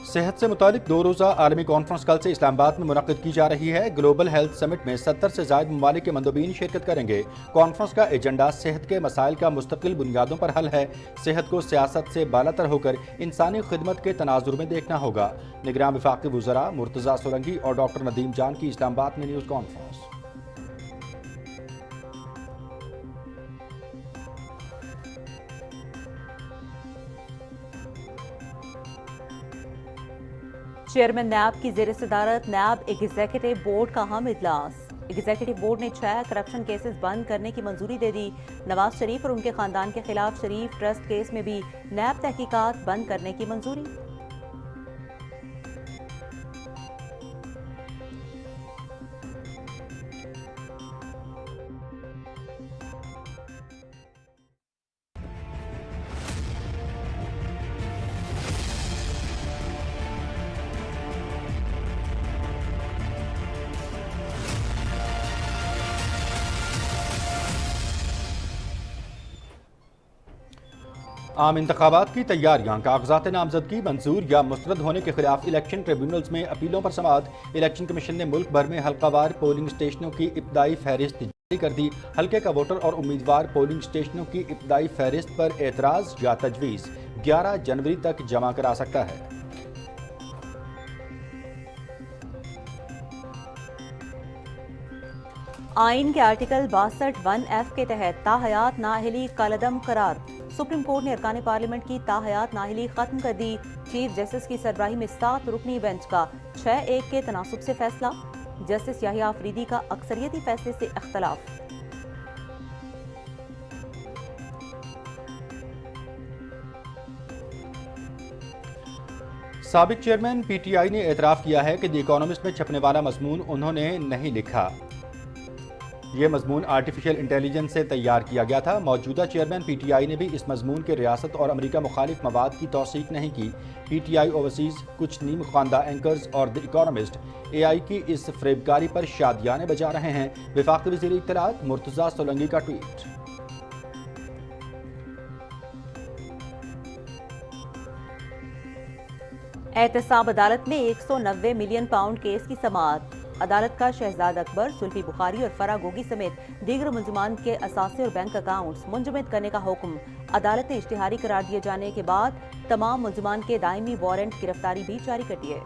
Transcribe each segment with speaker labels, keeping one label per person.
Speaker 1: صحت سے متعلق 2 روزہ عالمی کانفرنس کل سے اسلام آباد میں منعقد کی جا رہی ہے۔ گلوبل ہیلتھ سمٹ میں 70 سے زائد ممالک کے مندوبین شرکت کریں گے۔ کانفرنس کا ایجنڈا صحت کے مسائل کا مستقل بنیادوں پر حل ہے۔ صحت کو سیاست سے بالاتر ہو کر انسانی خدمت کے تناظر میں دیکھنا ہوگا۔ نگراں وفاقی وزراء مرتضیٰ سولنگی اور ڈاکٹر ندیم جان کی اسلام آباد میں نیوز کانفرنس۔
Speaker 2: چیئرمین نیب کی زیر صدارت نیب ایگزیکٹو بورڈ کا اہم اجلاس۔ ایگزیکٹو بورڈ نے 6 کرپشن کیسز بند کرنے کی منظوری دے دی۔ نواز شریف اور ان کے خاندان کے خلاف شریف ٹرسٹ کیس میں بھی نیب تحقیقات بند کرنے کی منظوری۔
Speaker 1: عام انتخابات کی تیاریاں، کاغذات نامزدگی منظور یا مسترد ہونے کے خلاف الیکشن ٹریبیونلز میں اپیلوں پر سماعت۔ الیکشن کمیشن نے ملک بھر میں حلقہ وار پولنگ اسٹیشنوں کی ابتدائی فہرست جاری کر دی۔ حلقے کا ووٹر اور امیدوار پولنگ اسٹیشنوں کی ابتدائی فہرست پر اعتراض یا تجویز 11 جنوری تک جمع کرا سکتا ہے۔
Speaker 2: آئین کے آرٹیکل 62(1)(f) کے تحت تاحیات نااہلی کالعدم قرار۔ سپریم کورٹ نے ارکان پارلیمنٹ کی تاحیات نااہلی ختم کر دی۔ چیف جسٹس کی سربراہی میں 7 رکنی بینچ کا 6-1 کے تناسب سے فیصلہ۔ جسٹس یحییٰ آفریدی کا اکثریتی فیصلے سے اختلاف۔
Speaker 1: سابق چیئرمین پی ٹی آئی نے اعتراف کیا ہے کہ دی اکانومسٹ میں چھپنے والا مضمون انہوں نے نہیں لکھا۔ یہ مضمون آرٹیفیشل انٹیلیجنس سے تیار کیا گیا تھا۔ موجودہ چیئرمین پی ٹی آئی نے بھی اس مضمون کے ریاست اور امریکہ مخالف مواد کی توثیق نہیں کی۔ پی ٹی آئی اوورسیز کچھ نیم خواندہ اینکرز اور دی اکانومسٹ اے آئی کی اس فریبکاری پر شادیانے بجا رہے ہیں۔ وفاقی وزیر اطلاعات مرتضیٰ سولنگی کا ٹویٹ۔
Speaker 2: احتساب عدالت میں 190 ملین پاؤنڈ کیس کی سماعت۔ عدالت کا شہزاد اکبر، زلفی بخاری اور فرح گوگی سمیت دیگر ملزمان کے اثاثے اور بینک اکاؤنٹس منجمد کرنے کا حکم۔ عدالت نے اشتہاری قرار دیے جانے کے بعد تمام ملزمان کے دائمی وارنٹ گرفتاری بھی جاری کر دیے۔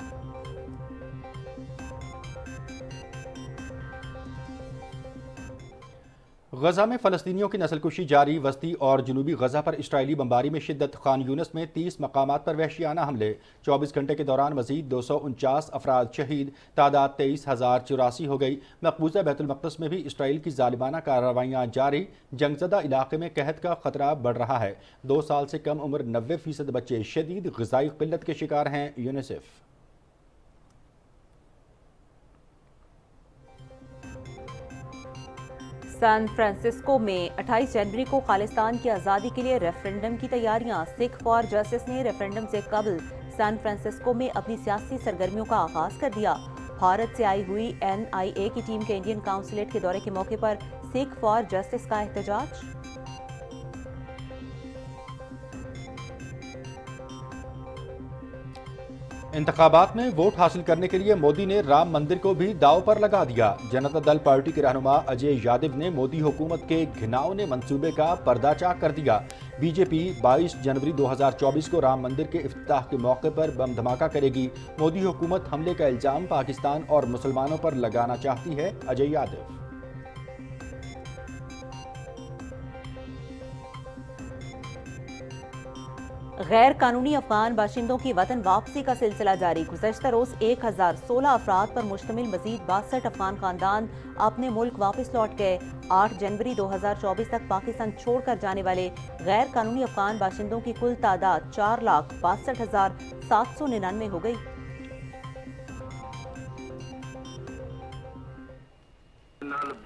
Speaker 1: غزہ میں فلسطینیوں کی نسل کشی جاری۔ وسطی اور جنوبی غزہ پر اسرائیلی بمباری میں شدت۔ خان یونس میں 30 مقامات پر وحشیانہ حملے۔ 24 گھنٹے کے دوران مزید 249 افراد شہید، تعداد 23,084 ہو گئی۔ مقبوضہ بیت المقدس میں بھی اسرائیل کی ظالمانہ کارروائیاں جاری۔ جنگ زدہ علاقے میں قحط کا خطرہ بڑھ رہا ہے۔ 2 سال سے کم عمر 90% بچے شدید غذائی قلت کے شکار ہیں۔ یونیسیف
Speaker 2: سان فرانسسکو میں 28 جنوری کو خالصتان کی آزادی کے لیے ریفرنڈم کی تیاریاں۔ سکھ فار جسٹس نے ریفرنڈم سے قبل سان فرانسسکو میں اپنی سیاسی سرگرمیوں کا آغاز کر دیا۔ بھارت سے آئی ہوئی NIA کی ٹیم کے انڈین کونسلیٹ کے دورے کے موقع پر سکھ فار جسٹس کا احتجاج۔
Speaker 1: انتخابات میں ووٹ حاصل کرنے کے لیے مودی نے رام مندر کو بھی داؤ پر لگا دیا۔ جنتا دل پارٹی کے رہنما اجے یادو نے مودی حکومت کے گھناؤنے منصوبے کا پردہ چاک کر دیا۔ بی جے پی 22 جنوری 2024 کو رام مندر کے افتتاح کے موقع پر بم دھماکہ کرے گی۔ مودی حکومت حملے کا الزام پاکستان اور مسلمانوں پر لگانا چاہتی ہے: اجے یادو۔
Speaker 2: غیر قانونی افغان باشندوں کی وطن واپسی کا سلسلہ جاری۔ گزشتہ روز 1016 افراد پر مشتمل مزید 62 افغان خاندان اپنے ملک واپس لوٹ گئے۔ 8 جنوری 2024 تک پاکستان چھوڑ کر جانے والے غیر قانونی افغان باشندوں کی کل تعداد 4,62,799 ہو گئی۔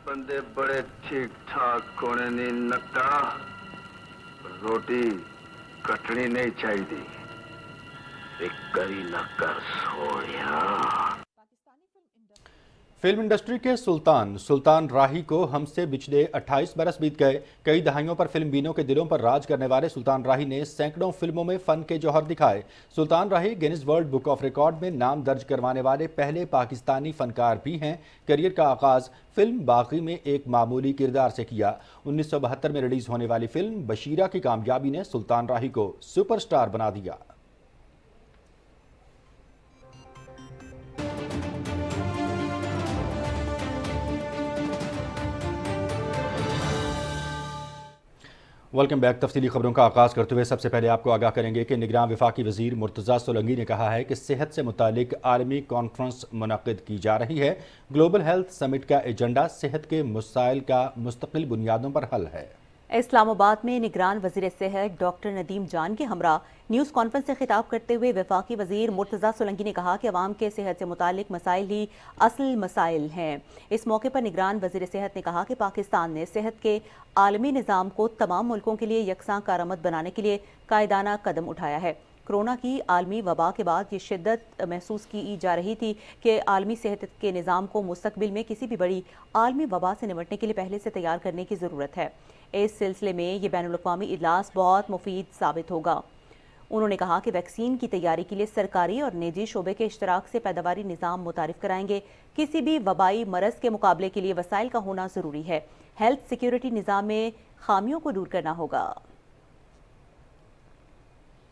Speaker 3: بندے بڑے ٹھیک ٹھاک ہونے نہیں نکتا، روٹی کٹنی نہیں چاہیے، ایک کری نہ کر سویا۔
Speaker 1: फिल्म इंडस्ट्री के सुल्तान राही को हमसे पिछले 28 बरस बीत गए। कई दहाइयों पर फिल्म बीनों के दिलों पर राज करने वाले सुल्तान राही ने सैकड़ों फिल्मों में फन के जौहर दिखाए। Sultan Rahi Guinness world book of record में नाम दर्ज करवाने वाले पहले पाकिस्तानी फनकार भी हैं। करियर का आगाज फिल्म बागी में एक मामूली किरदार से किया। 1972 में रिलीज होने वाली फिल्म बशीरा की कामयाबी ने सुल्तान राही को सुपरस्टार बना दिया। Welcome back. तफसीली खबरों का आगाज़ करते हुए सबसे पहले आपको आगाह करेंगे कि निगरान वफाकी वज़ीर मुर्तज़ा सोलंकी ने कहा है कि सेहत से मुतालिक आलमी कॉन्फ्रेंस मुनक़्क़िद की जा रही है। ग्लोबल हेल्थ समिट का एजेंडा सेहत के मसाइल का मुस्तकिल बुनियादों पर हल है।
Speaker 2: इस्लामाबाद में निगरान वज़ीर सेहत डॉक्टर नदीम जान के हमरा न्यूज़ कॉन्फ्रेंस से खिताब करते हुए वफाकी वज़ीर मुर्तज़ा सोलंकी ने कहा कि अवाम के सेहत से मुतालिक मसाइल ही असल मसाइल हैं। इस मौके पर निगरान वज़ीर सेहत ने कहा कि पाकिस्तान ने सेहत के आलमी निज़ाम को तमाम मुल्कों के लिए यकसां कारआमद बनाने के लिए कायदाना कदम उठाया है। कोरोना की आलमी वबा के बाद ये शिद्दत महसूस की जा रही थी कि आलमी सेहत के निज़ाम को मुस्तकबिल में किसी भी बड़ी आलमी वबा से निपटने के लिए पहले से तैयार करने की ज़रूरत है। इस सिलसिले में ये बैनुल-अक़वामी इजलास बहुत मुफीद साबित होगा। उन्होंने कहा कि वैक्सीन की तैयारी के लिए सरकारी और निजी शोबे के इश्तराक से पैदावारी निज़ाम मुतारिफ कराएंगे। किसी भी वबाई मरज़ के मुकाबले के लिए वसाइल का होना ज़रूरी है। हेल्थ सिक्योरिटी निज़ाम में खामियों को दूर करना होगा।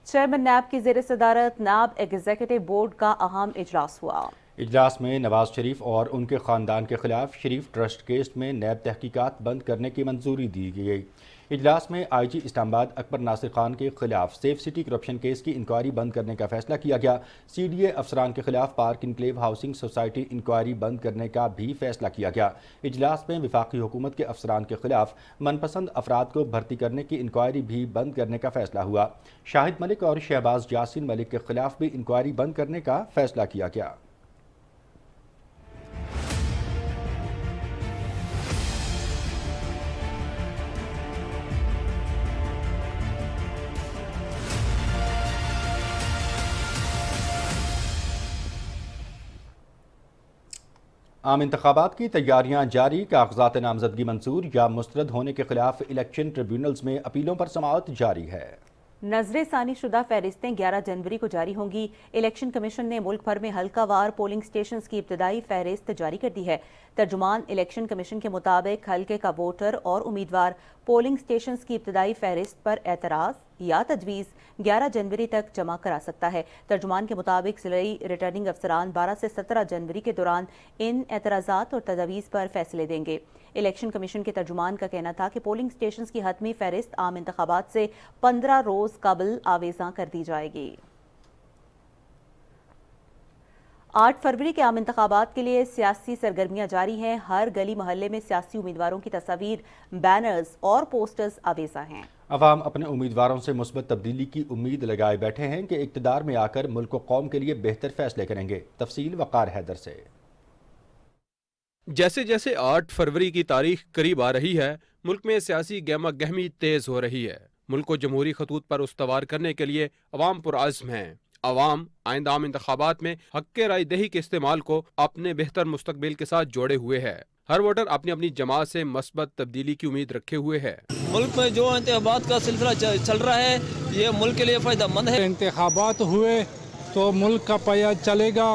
Speaker 2: चेयरमैन नैब की ज़ेर सदारत नैब एग्जीक्यूटिव बोर्ड का अहम इजलास हुआ।
Speaker 1: इजलास में नवाज शरीफ और उनके ख़ानदान के खिलाफ शरीफ ट्रस्ट केस में नैब तहकीकात बंद करने की मंजूरी दी गई। इजलास में IG इस्लामाबाद अकबर नासिर खान के खिलाफ सेफ सिटी करप्शन केस की इंक्वायरी बंद करने का फैसला किया गया। CDA अफसरान के खिलाफ park enclave housing society inquiry बंद करने का भी फैसला किया गया। इजलास में वफाकी हुकूमत के अफसरान के खिलाफ मनपसंद अफराद को भर्ती करने की इंक्वायरी भी बंद करने का फैसला हुआ। शाहिद मलिक और शहबाज यासीन मलिक के खिलाफ भी इंक्वायरी बंद करने का फैसला किया गया। आम इंतखाबात की तैयारियां जारी। कागजात नामजदगी मंजूर या मुस्तरद होने के खिलाफ इलेक्शन ट्रिब्यूनल्स में अपीलों पर समाअत जारी है।
Speaker 2: नजर सानी शुदा फहरिस्तें 11 जनवरी को जारी होंगी। इलेक्शन कमीशन ने मुल्क भर में हल्कावार पोलिंग स्टेशन की इब्तदाई फहरिस्त जारी कर दी है। तर्जुमान इलेक्शन कमीशन के मुताबिक हल्के का वोटर और उम्मीदवार पोलिंग स्टेशन की इब्तदाई फहरिस्त पर एतराज़ या तजवीज़ 11 जनवरी तक जमा करा सकता है। तर्जुमान के मुताबिक ज़िलई रिटर्निंग अफसरान 12 से 17 जनवरी के दौरान इन एतराज़ात और तजवीज़ पर फैसले देंगे। इलेक्शन कमीशन के तर्जुमान का कहना था कि पोलिंग स्टेशन की हतमी फहरिस्त आम इंतखाबात से 15 रोज़ कबल आवेज़ा कर दी जाएगी। 8 फरवरी के आम इंतखाबात के लिए सियासी सरगर्मियां जारी हैं। हर गली मोहल्ले में सियासी उम्मीदवारों की तस्वीर, बैनर्स और पोस्टर्स आवेज़ा हैं।
Speaker 1: अवाम अपने उम्मीदवारों से मुस्बत तब्दीली की उम्मीद लगाए बैठे हैं कि इक़्तिदार में आकर मुल्क व कौम के लिए बेहतर फैसले करेंगे। तफसील वक़ार हैदर से।
Speaker 4: जैसे जैसे 8 फरवरी की तारीख करीब आ रही है, मुल्क में सियासी गहमा गहमी तेज हो रही है। मुल्क को जमहूरी खतूत पर उस्तवार करने के लिए अवाम पुरअज़्म हैं। अवाम आइंदा आम इंतखाबात में हक़ राय दही के इस्तेमाल को अपने बेहतर मुस्तकबिल के साथ जोड़े हुए है। हर वोटर अपनी अपनी जमात से मस्बत तब्दीली की उम्मीद रखे हुए है।
Speaker 5: मुल्क में जो इंतखाबात का सिलसिला चल रहा है, ये मुल्क के लिए फ़ायदेमंद है।
Speaker 6: इंतखाबात हुए तो मुल्क का पाया चलेगा,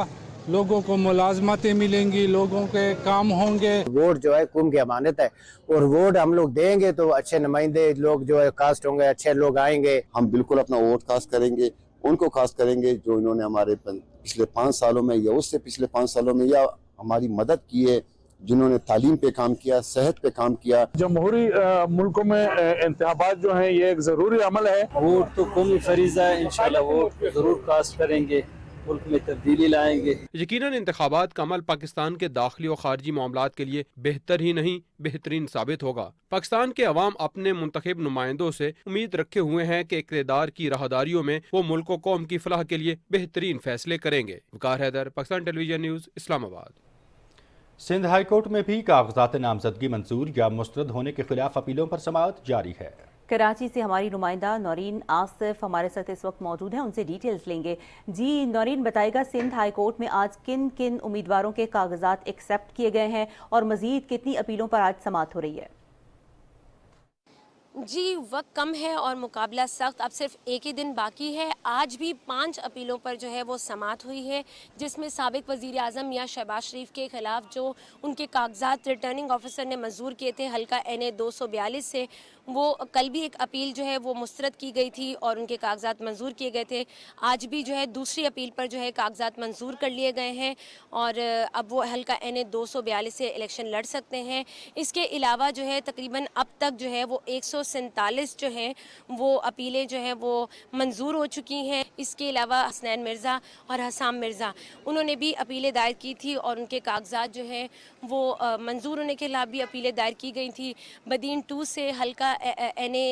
Speaker 6: लोगों को मुलाजमतें मिलेंगी, लोगों के काम होंगे।
Speaker 7: वोट जो है कौम की अमानत है और वोट हम लोग देंगे तो अच्छे नुमाइंदे लोग जो है कास्ट होंगे, अच्छे लोग आएंगे।
Speaker 8: हम बिल्कुल अपना वोट कास्ट करेंगे, उनको खास करेंगे जो इन्होंने हमारे पिछले 5 सालों में या उससे पिछले 5 सालों में या हमारी मदद की है, जिन्होंने तालीम पे काम किया, सेहत पे काम किया।
Speaker 9: जमहूरी मुल्कों में इंतखाबात जो हैं ये एक ज़रूरी अमल है।
Speaker 10: वोट तो कौमी फरीज़ा है, इंशाल्लाह वोट जरूर कास्ट करेंगे, मुल्क में तब्दीली लाएंगे।
Speaker 4: यकीनन इंतखाबात का अमल पाकिस्तान के दाखिली और खारजी मामलात के लिए बेहतर ही नहीं बेहतरीन साबित होगा। पाकिस्तान के अवाम अपने मुंतखब नुमाइंदों से उम्मीद रखे हुए हैं कि इक़्तिदार की राहदारियों में वो मुल्क और कौम की फलाह के लिए बेहतरीन फैसले करेंगे। Waqar Haider, Pakistan television news, Islamabad.
Speaker 1: Sindh high court में भी कागजात नामजदगी मंजूर या मुस्तरद होने के खिलाफ अपीलों पर समाअत जारी है।
Speaker 2: कराची से हमारी नुमाइंदा नौरीन आसिफ हमारे साथ इस वक्त मौजूद हैं, उनसे डिटेल्स लेंगे। जी नौरीन, बताइएगा सिंध हाई कोर्ट में आज किन किन उम्मीदवारों के कागजात एक्सेप्ट किए गए हैं और मजीद कितनी अपीलों पर आज समाअत हो रही है?
Speaker 11: जी वक्त कम है और मुकाबला सख्त, अब सिर्फ एक ही दिन बाकी है। आज भी 5 अपीलों पर जो है वो समाअत हुई है, जिसमें साबिक वज़ीर आज़म मियां शहबाज शरीफ के ख़िलाफ़ जो उनके कागजात रिटर्निंग ऑफिसर ने मंजूर किए थे हल्का NA 242 से, वो कल भी एक अपील जो है वो मुस्तरद की गई थी और उनके कागजात मंजूर किए गए थे। आज भी जो है दूसरी अपील पर जो है कागजात मंजूर कर लिए गए हैं और अब वो हल्का NA 242 से इलेक्शन लड़ सकते हैं। इसके अलावा जो है तकरीबन अब तक जो है वो 147 जो हैं वो अपीलें जो हैं वो मंजूर हो चुकी हैं। इसके अलावा हसनैन मिर्ज़ा और हसाम मिर्ज़ा उन्होंने भी अपीलें दायर की थी और उनके कागजात जो हैं वो मंजूर होने के खिलाफ भी अपीलें दायर की गई थी। बदीन 2 से हल्का NA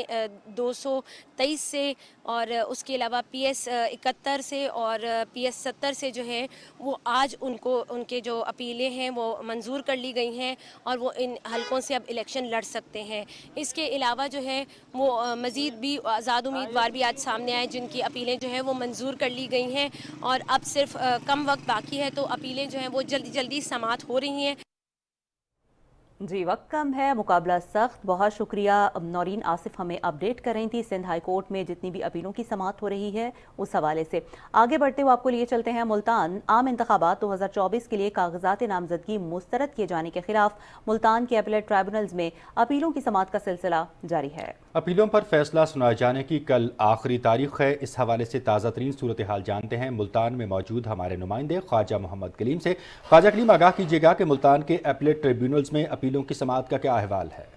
Speaker 11: 223 से और उसके अलावा PS 71 से और PS 70 से जो है वो आज उनके जो अपीलें हैं वो मंजूर कर ली गई हैं और वो इन हलकों से अब इलेक्शन लड़ सकते हैं। इसके अलावा जो है वो मज़ीद भी आज़ाद उम्मीदवार भी आज सामने आए जिनकी अपीलें जो हैं वो मंजूर कर ली गई हैं और अब सिर्फ कम वक्त बाकी है, तो अपीलें जो हैं वो जल्दी जल्दी समाअत हो रही हैं।
Speaker 2: जी वक्त कम है, मुकाबला सख्त। बहुत शुक्रिया नौरीन आसिफ हमें अपडेट कर रही थी सिंध हाई कोर्ट में जितनी भी अपीलों की समाअत हो रही है उस हवाले से। आगे बढ़ते हुए आपको लिए चलते हैं मुल्तान। आम इंतखाबात 2024 के लिए कागजात नामजदगी मुस्तरद किए जाने के खिलाफ मुल्तान के अपीलेट ट्राइब्यूनल्स में अपीलों की समाअत का सिलसिला जारी है।
Speaker 1: अपीलों पर फैसला सुनाए जाने की कल आखिरी तारीख है। इस हवाले से ताज़ा तरीन सूरत हाल जानते हैं मुल्तान में मौजूद हमारे नुमाइंदे ख्वाजा मोहम्मद कलीम से। ख्वाजा कलीम, आगाह कीजिएगा कि मुल्तान के अपीलेट ट्रिब्यूनल्स में अपीलों की समाअत का क्या अहवाल है?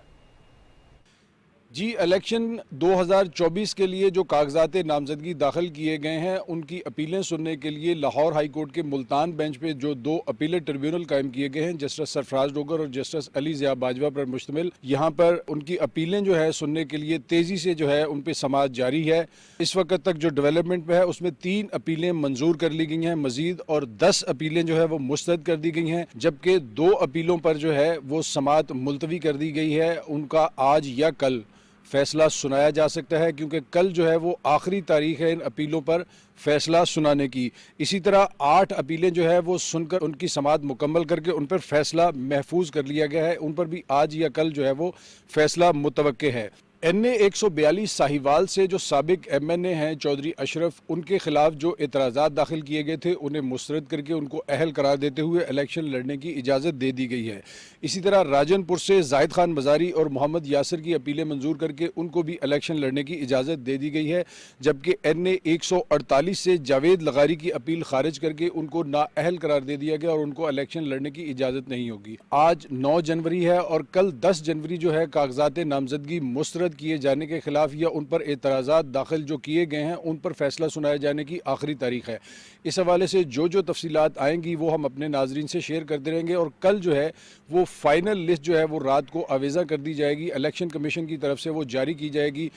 Speaker 12: जी, इलेक्शन 2024 के लिए जो कागजात नामजदगी दाखिल किए गए हैं उनकी अपीलें सुनने के लिए लाहौर हाई कोर्ट के मुल्तान बेंच पे जो 2 अपीलेट ट्रिब्यूनल कायम किए गए हैं, जस्टिस सरफराज डोगर और जस्टिस अली ज़िया बाजवा पर मुश्तमिल, यहाँ पर उनकी अपीलें जो है सुनने के लिए तेज़ी से जो है उन पर समाअत जारी है। इस वक्त तक जो डेवलपमेंट में है उसमें 3 अपीलें मंजूर कर ली गई हैं मज़ीद और 10 अपीलें जो है वो मुस्तरद कर दी गई हैं, जबकि 2 अपीलों पर जो है वो समाअत मुलतवी कर दी गई है। उनका आज या कल फैसला सुनाया जा सकता है, क्योंकि कल जो है वो आखिरी तारीख है इन अपीलों पर फैसला सुनाने की। इसी तरह 8 अपीलें जो है वो सुनकर उनकी समाअत मुकम्मल करके उन पर फैसला महफूज कर लिया गया है। उन पर भी आज या कल जो है वो फैसला मुतवक्के है। NA 142 साहिवाल से जो साबिक MNA हैं चौधरी अशरफ, उनके खिलाफ जो एतराज़ात दाखिल किए गए थे उन्हें मुस्तरद करके उनको अहल करार देते हुए इलेक्शन लड़ने की इजाज़त दे दी गई है। इसी तरह राजनपुर से जाहिद खान मज़ारी और मोहम्मद यासिर की अपीलें मंजूर करके उनको भी इलेक्शन लड़ने की इजाज़त दे दी गई है, जबकि NA 148 से जावेद लगारी की अपील खारिज करके उनको नाअहल करार दे दिया गया और उनको इलेक्शन लड़ने की इजाज़त नहीं होगी। आज 9 जनवरी है और कल 10 जनवरी जो है कागजात नामजदगी मुस्तरद किए जाने के खिलाफ या उन पर एतराज़ात दाखिल जो किए गए हैं उन पर फैसला सुनाए जाने की आखिरी तारीख है। इस हवाले से जो तफसीलात आएंगी वो हम अपने नाजरीन से शेयर करते रहेंगे और कल जो है वो फाइनल लिस्ट जो है वो रात को आवेज़ा कर दी जाएगी। इलेक्शन कमीशन की तरफ से वो जारी की जाएगी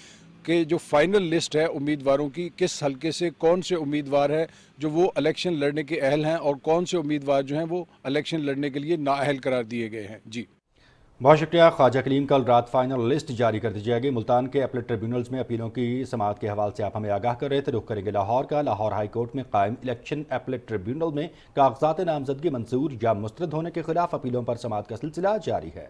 Speaker 12: कि जो फाइनल लिस्ट है उम्मीदवारों की, किस हल्के से कौन से उम्मीदवार है जो वो इलेक्शन लड़ने के अहल हैं और कौन से उम्मीदवार जो हैं वो इलेक्शन लड़ने के लिए नाअहल करार दिए गए हैं। जी
Speaker 1: बहुत शुक्रिया ख्वाजा कलीम। कल रात फाइनल लिस्ट जारी कर दी जाएगी। मुल्तान के अपीलेट ट्रिब्यूनल्स में अपीलों की समाअत के हवाले से आप हमें आगाह कर रहे थे। रुख करेंगे लाहौर का। लाहौर हाई कोर्ट में कायम इलेक्शन अपीलेट ट्रिब्यूनल में कागजात नामजदगी मंजूर या मुस्तरद होने के खिलाफ अपीलों पर समाअत का सिलसिला जारी है।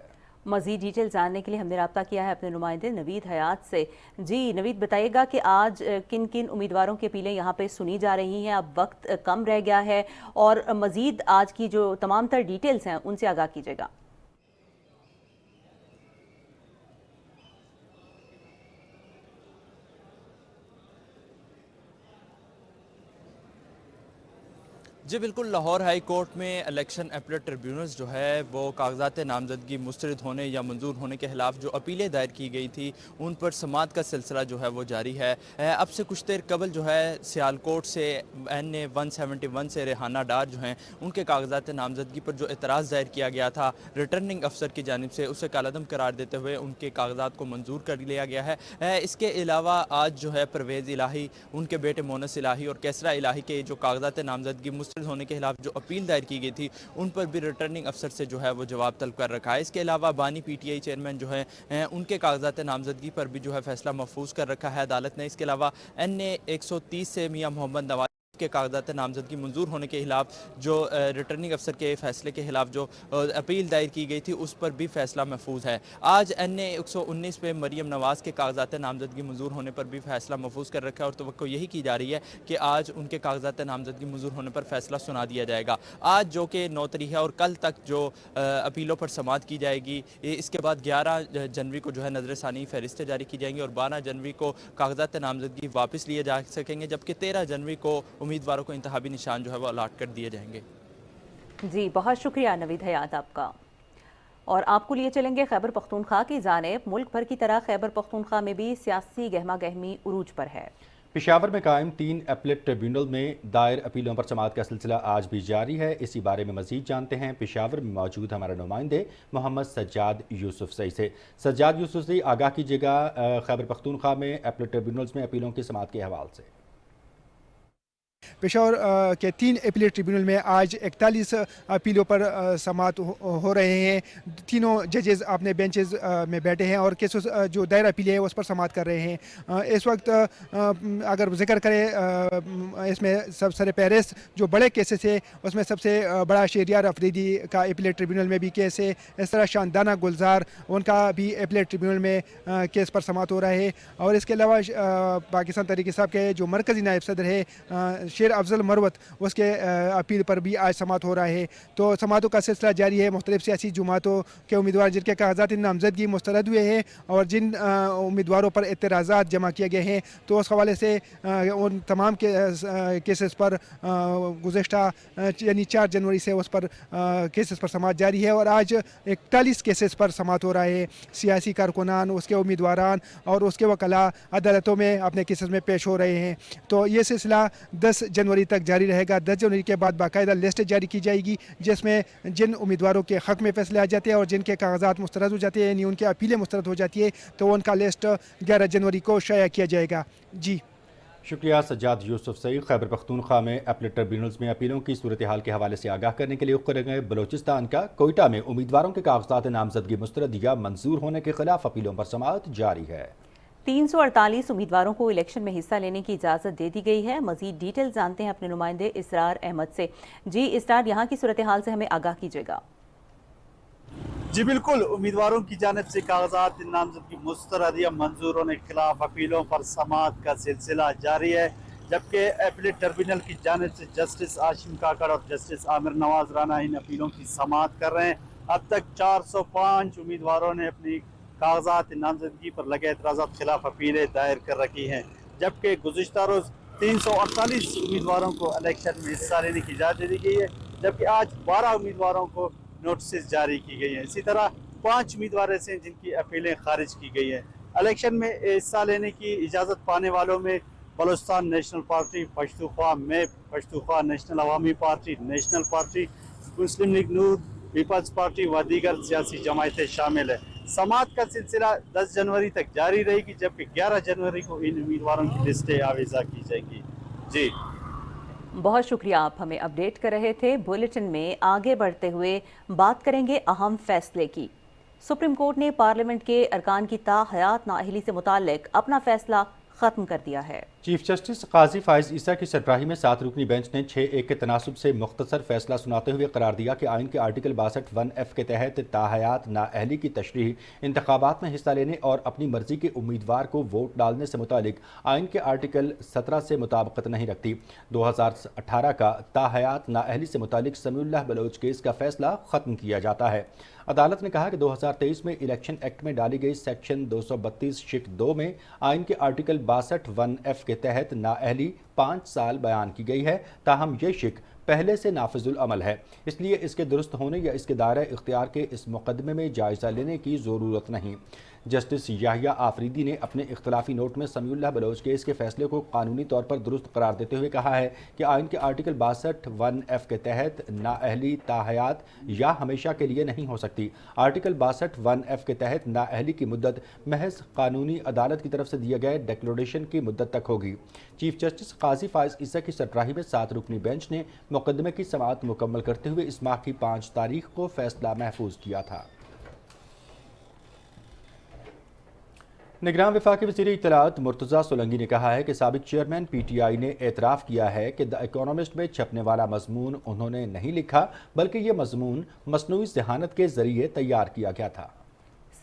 Speaker 2: मज़ीद डिटेल जानने के लिए हमने रब्ता किया है अपने नुमाइंदे नवीद हयात से। जी नवीद, बताइएगा कि आज किन किन उम्मीदवारों की अपीलें यहाँ पे सुनी जा रही हैं? अब वक्त कम रह गया है और मज़ीद आज की जो तमाम तर डिटेल्स हैं उनसे आगाह कीजिएगा।
Speaker 13: जी बिल्कुल, लाहौर हाई कोर्ट में इलेक्शन अपीलेट ट्रिब्यूनल्स जो है वो कागजात नामजदगी मुस्तरद होने या मंजूर होने के खिलाफ जो अपीलें दायर की गई थी उन पर समाअत का सिलसिला जो है वो जारी है। अब से कुछ देर कबल जो है सियालकोट से NA 171 से रेहाना डार जो हैं उनके कागजात नामजदगी पर जो एतराज़ दायर किया गया था रिटर्निंग अफसर की जानिब से, उसे कालअदम करार देते हुए उनके कागजात को मंजूर कर लिया गया है। इसके अलावा आज जो है परवेज़ इलाही, उनके बेटे मोनस इलाही और कैसरा इलाही के जो कागजात नामजदगी मुस्तरद मुस्तरद होने के खिलाफ जो अपील दायर की गई थी उन पर भी रिटर्निंग अफसर से जो है वो जवाब तलब कर रखा है। इसके अलावा बानी PTI चेयरमैन जो है उनके कागजात नामजदगी पर भी जो है फैसला महफूज कर रखा है अदालत ने। इसके अलावा NA 130 से मियां मोहम्मद नवाज के कागजात नामजदगी मंजूर होने के खिलाफ जो रिटर्निंग अफसर के फैसले के खिलाफ जो अपील दायर की गई थी उस पर भी फैसला महफूज है। आज NA 119 पे मरीम नवाज के कागजात नामजदगी मंजूर होने पर भी फैसला महफूज कर रखा है और तवक्को यही की जा रही है कि आज उनके कागजात नामजदगी मंजूर होने पर फैसला सुना दिया जाएगा। आज जो कि 9 तारीख है और कल तक जो अपीलों पर समाअत की जाएगी। इसके बाद 11 जनवरी को जो है नजर सानी फहरिस्तें जारी की जाएंगी और 12 जनवरी को कागजात नामजदगी वापस लिए जा सकेंगे, जबकि 13 जनवरी को उम्मीदवारों को इंतखाबी निशान जो है वो अलाट कर दिए जाएंगे।
Speaker 2: जी बहुत शुक्रिया नवीद हयात आपका। और आपको लिए चलेंगे खैबर पख्तूनख्वा की जानिब। मुल्क भर की तरह खैबर पख्तूनख्वा में भी सियासी गहमा गहमी उरूज पर है।
Speaker 1: पेशावर में कायम 3 अपीलेट ट्रिब्यूनल में दायर अपीलों पर समाअत का सिलसिला आज भी जारी है। इसी बारे में मजीद जानते हैं पेशावर में मौजूद हमारे नुमाइंदे मोहम्मद सज्जाद यूसुफजई से। सज्जाद यूसुफजई, आगाह कीजिएगा खैबर पख्तूनख्वा में अपीलेट ट्रिब्यूनल्स में अपीलों की समाअत के हवाले से।
Speaker 14: पेशावर के 3 अपीलेट ट्रिब्यूनल में आज 41 अपीलों पर समाअत हो रहे हैं। तीनों जजेस अपने बेंचेस में बैठे हैं और केस जो दायर अपील है उस पर समाअत कर रहे हैं। इस वक्त अगर जिक्र करें इसमें सबसे फहरिस्त जो बड़े केसेस है उसमें सबसे बड़ा शहरियार अफरीदी का अपीलेट ट्रिब्यूनल में भी केस है। इस तरह शानदाना गुलजार उनका भी अपीलेट ट्रिब्यूनल में केस पर समाअत हो रहा है। और इसके अलावा पाकिस्तान तहरीक इंसाफ के जो मरकज़ी नायब सदर है शेर अफजल मरवत उसके अपील पर भी आज समाअत हो रहा है। तो समाअतों का सिलसिला जारी है। मुख्तलिफ सियासी जमातों के उम्मीदवार जिनके कागजात नामजदगी मुस्तरद हुए हैं और जिन उम्मीदवारों पर एतराज़ात जमा किए गए हैं तो उस हवाले से उन तमाम केसेस पर गुज़श्ता यानी 4 जनवरी से उस पर केसेस पर समाअत जारी है। और आज 41 केसेस पर समाअत हो रहा है। सियासी कारकुनान, उसके उम्मीदवारान और उसके वकला अदालतों में अपने केसेस में पेश हो रहे हैं। तो ये सिलसिला 10 जनवरी तक जारी रहेगा। 10 जनवरी के बाद बाकायदा लिस्ट जारी की जाएगी जिसमें जिन उम्मीदवारों के हक़ में फैसले आ जाते हैं और जिनके कागजात मुस्तरद हो जाते हैं यानी उनकी अपीलें मुस्तरद हो जाती है तो उनका लिस्ट 11 जनवरी को शाया किया जाएगा। जी
Speaker 1: शुक्रिया सज्जाद यूसुफजई। खैबर पख्तूनख्वा में अपीलेट ट्रिब्यूनल्स में अपीलों की सूरत हाल के हवाले से आगाह करने के लिए करेंगे बलोचिस्तान का कोयटा में उम्मीदवारों के कागजात नामजदगी मुस्तरद या मंजूर होने के खिलाफ अपीलों पर समाअत जारी है।
Speaker 2: 348 उम्मीदवारों को इलेक्शन में हिस्सा लेने की इजाज़त दे दी गई है। मजीद डिटेल जानते हैं अपने नुमाइंदे इसरार अहमद से। जी इसरार, यहाँ की सूरत हाल से हमें आगाह कीजिएगा।
Speaker 10: जी बिल्कुल, उम्मीदवारों की जानिब से कागजात नामजदगी मुस्तरद या मंजूर होने के खिलाफ अपीलों पर समाअत का सिलसिला जारी है। जबकि अपीलेट ट्रिब्यूनल की जानिब से जस्टिस आशिम काकड़ और जस्टिस आमिर नवाज राना इन अपीलों की समाअत कर रहे हैं। अब तक 405 उम्मीदवारों ने अपनी कागजात नामजदगी पर लगे एतराज़ात के खिलाफ अपीलें दायर कर रखी हैं। जबकि गुज़िश्ता रोज़ 348 उम्मीदवारों को इलेक्शन में हिस्सा लेने की इजाज़त दी गई है, जबकि आज 12 उम्मीदवारों को नोटिस जारी की गई हैं। इसी तरह 5 उम्मीदवार ऐसे हैं जिनकी अपीलें खारिज की गई हैं। इलेक्शन में हिस्सा लेने की इजाज़त पाने वालों में बलोचिस्तान नेशनल पार्टी, पश्तूनख्वा में पश्तूनख्वा नेशनल अवामी पार्टी, नेशनल पार्टी, मुस्लिम लीग नून, पीपल्स पार्टी व दीगर सियासी जमायतें शामिल है। समाअत का सिलसिला 10 जनवरी तक जारी रहेगी, जबकि 11 जनवरी को इन उम्मीदवारों की लिस्टें आवेज़ा की जाएगी। जी
Speaker 2: बहुत शुक्रिया, आप हमें अपडेट कर रहे थे। बुलेटिन में आगे बढ़ते हुए बात करेंगे अहम फैसले की। सुप्रीम कोर्ट ने पार्लियामेंट के अरकान की ताहयात नाअहली से मुताल्लिक अपना फैसला खत्म कर दिया है।
Speaker 1: चीफ जस्टिस काजी फाइज ईसा की सरबराही में 7 रुकनी बेंच ने 6-1 के तनासुब से मुख्तसर फैसला सुनाते हुए करार दिया कि आइन के आर्टिकल 62(1)(f) के तहत ताहयात नाअहली की तशरीह इंतखाबात में हिस्सा लेने और अपनी मर्जी के उम्मीदवार को वोट डालने से मुतालिक आइन के आर्टिकल 17 से मुताबिकत नहीं रखती। 2018 का ताहयात नाअहली से मुतालिक समीउल्लाह बलोच केस का फैसला खत्म किया जाता है। अदालत ने कहा कि 2023 में इलेक्शन एक्ट में डाली गई सेक्शन 232(2) में आइन के आर्टिकल 62(1)(f) के तहत नाअहली 5 साल बयान की गई है। ताहम ये शिक पहले से नाफिजुल अमल है, इसलिए इसके दुरुस्त होने या इसके दायरा इख्तियार के इस मुकदमे में जायज़ा लेने की ज़रूरत नहीं। जस्टिस याहिया आफरीदी ने अपने इख्तलाफी नोट में समीउल्लाह बलोच केस के फैसले को कानूनी तौर पर दुरुस्त करार देते हुए कहा है कि आइन के आर्टिकल 62(1)(f) के तहत नाअहली ताहयात या हमेशा के लिए नहीं हो सकती। आर्टिकल 62(1)(f) के तहत नाअहली की मुद्दत महज कानूनी अदालत की तरफ से दिए गए डिक्लेरेशन की मुद्दत तक होगी। चीफ जस्टिस काजी फाइज ईसा की सरबराही में 7 रुकनी बेंच ने मुकदमे की समाअत मुकम्मल करते हुए इस माह की 5 तारीख को फैसला महफूज किया था। निगरान वफाकी वज़ीर इत्तलात मुर्तज़ा सोलंकी ने कहा है कि साबिक चेयरमैन PTI ने एतराफ़ किया है कि द इकोनॉमिस्ट में छपने वाला मजमून उन्होंने नहीं लिखा, बल्कि ये मजमून मसनूई ज़हानत के ज़रिए तैयार किया गया था।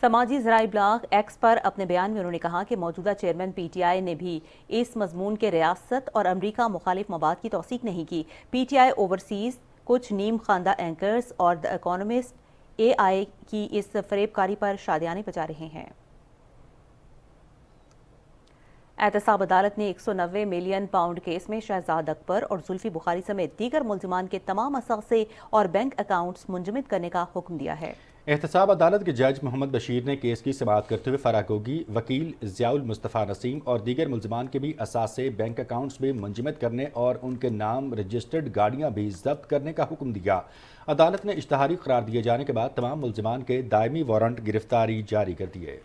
Speaker 2: समाजी ज़राए ब्लॉग एक्स पर अपने बयान में उन्होंने कहा कि मौजूदा चेयरमैन PTI ने भी इस मजमून के रियासत और अमरीका मुखालिफ मवाद की तौसीक नहीं की। PTI ओवरसीज़ कुछ नीम खानदा एंकर्स और द इकोनॉमिस्ट AI की इस फरेबकारी पर शादियाने बजा रहे हैं। एहतसाब अदालत ने 190 मिलियन पाउंड केस में शहजाद अकबर और जुल्फी बुखारी समेत दीगर मुल्जिमान के तमाम असासे और बैंक अकाउंट्स मुंजमद करने का हुक्म दिया है।
Speaker 1: एहतसाब अदालत के जज मोहम्मद बशीर ने केस की समाअत करते हुए फरागोगी, वकील ज़ियाउल मुस्तफ़ा नसीम और दीगर मुल्जिमान के भी असासे बैंक अकाउंट्स में मुंजमद करने और उनके नाम रजिस्टर्ड गाड़ियाँ भी जब्त करने का हुक्म दिया। अदालत ने इश्तहारी करार दिए जाने के बाद तमाम मुल्जिमान के दायमी वारंट गिरफ्तारी जारी कर दिए।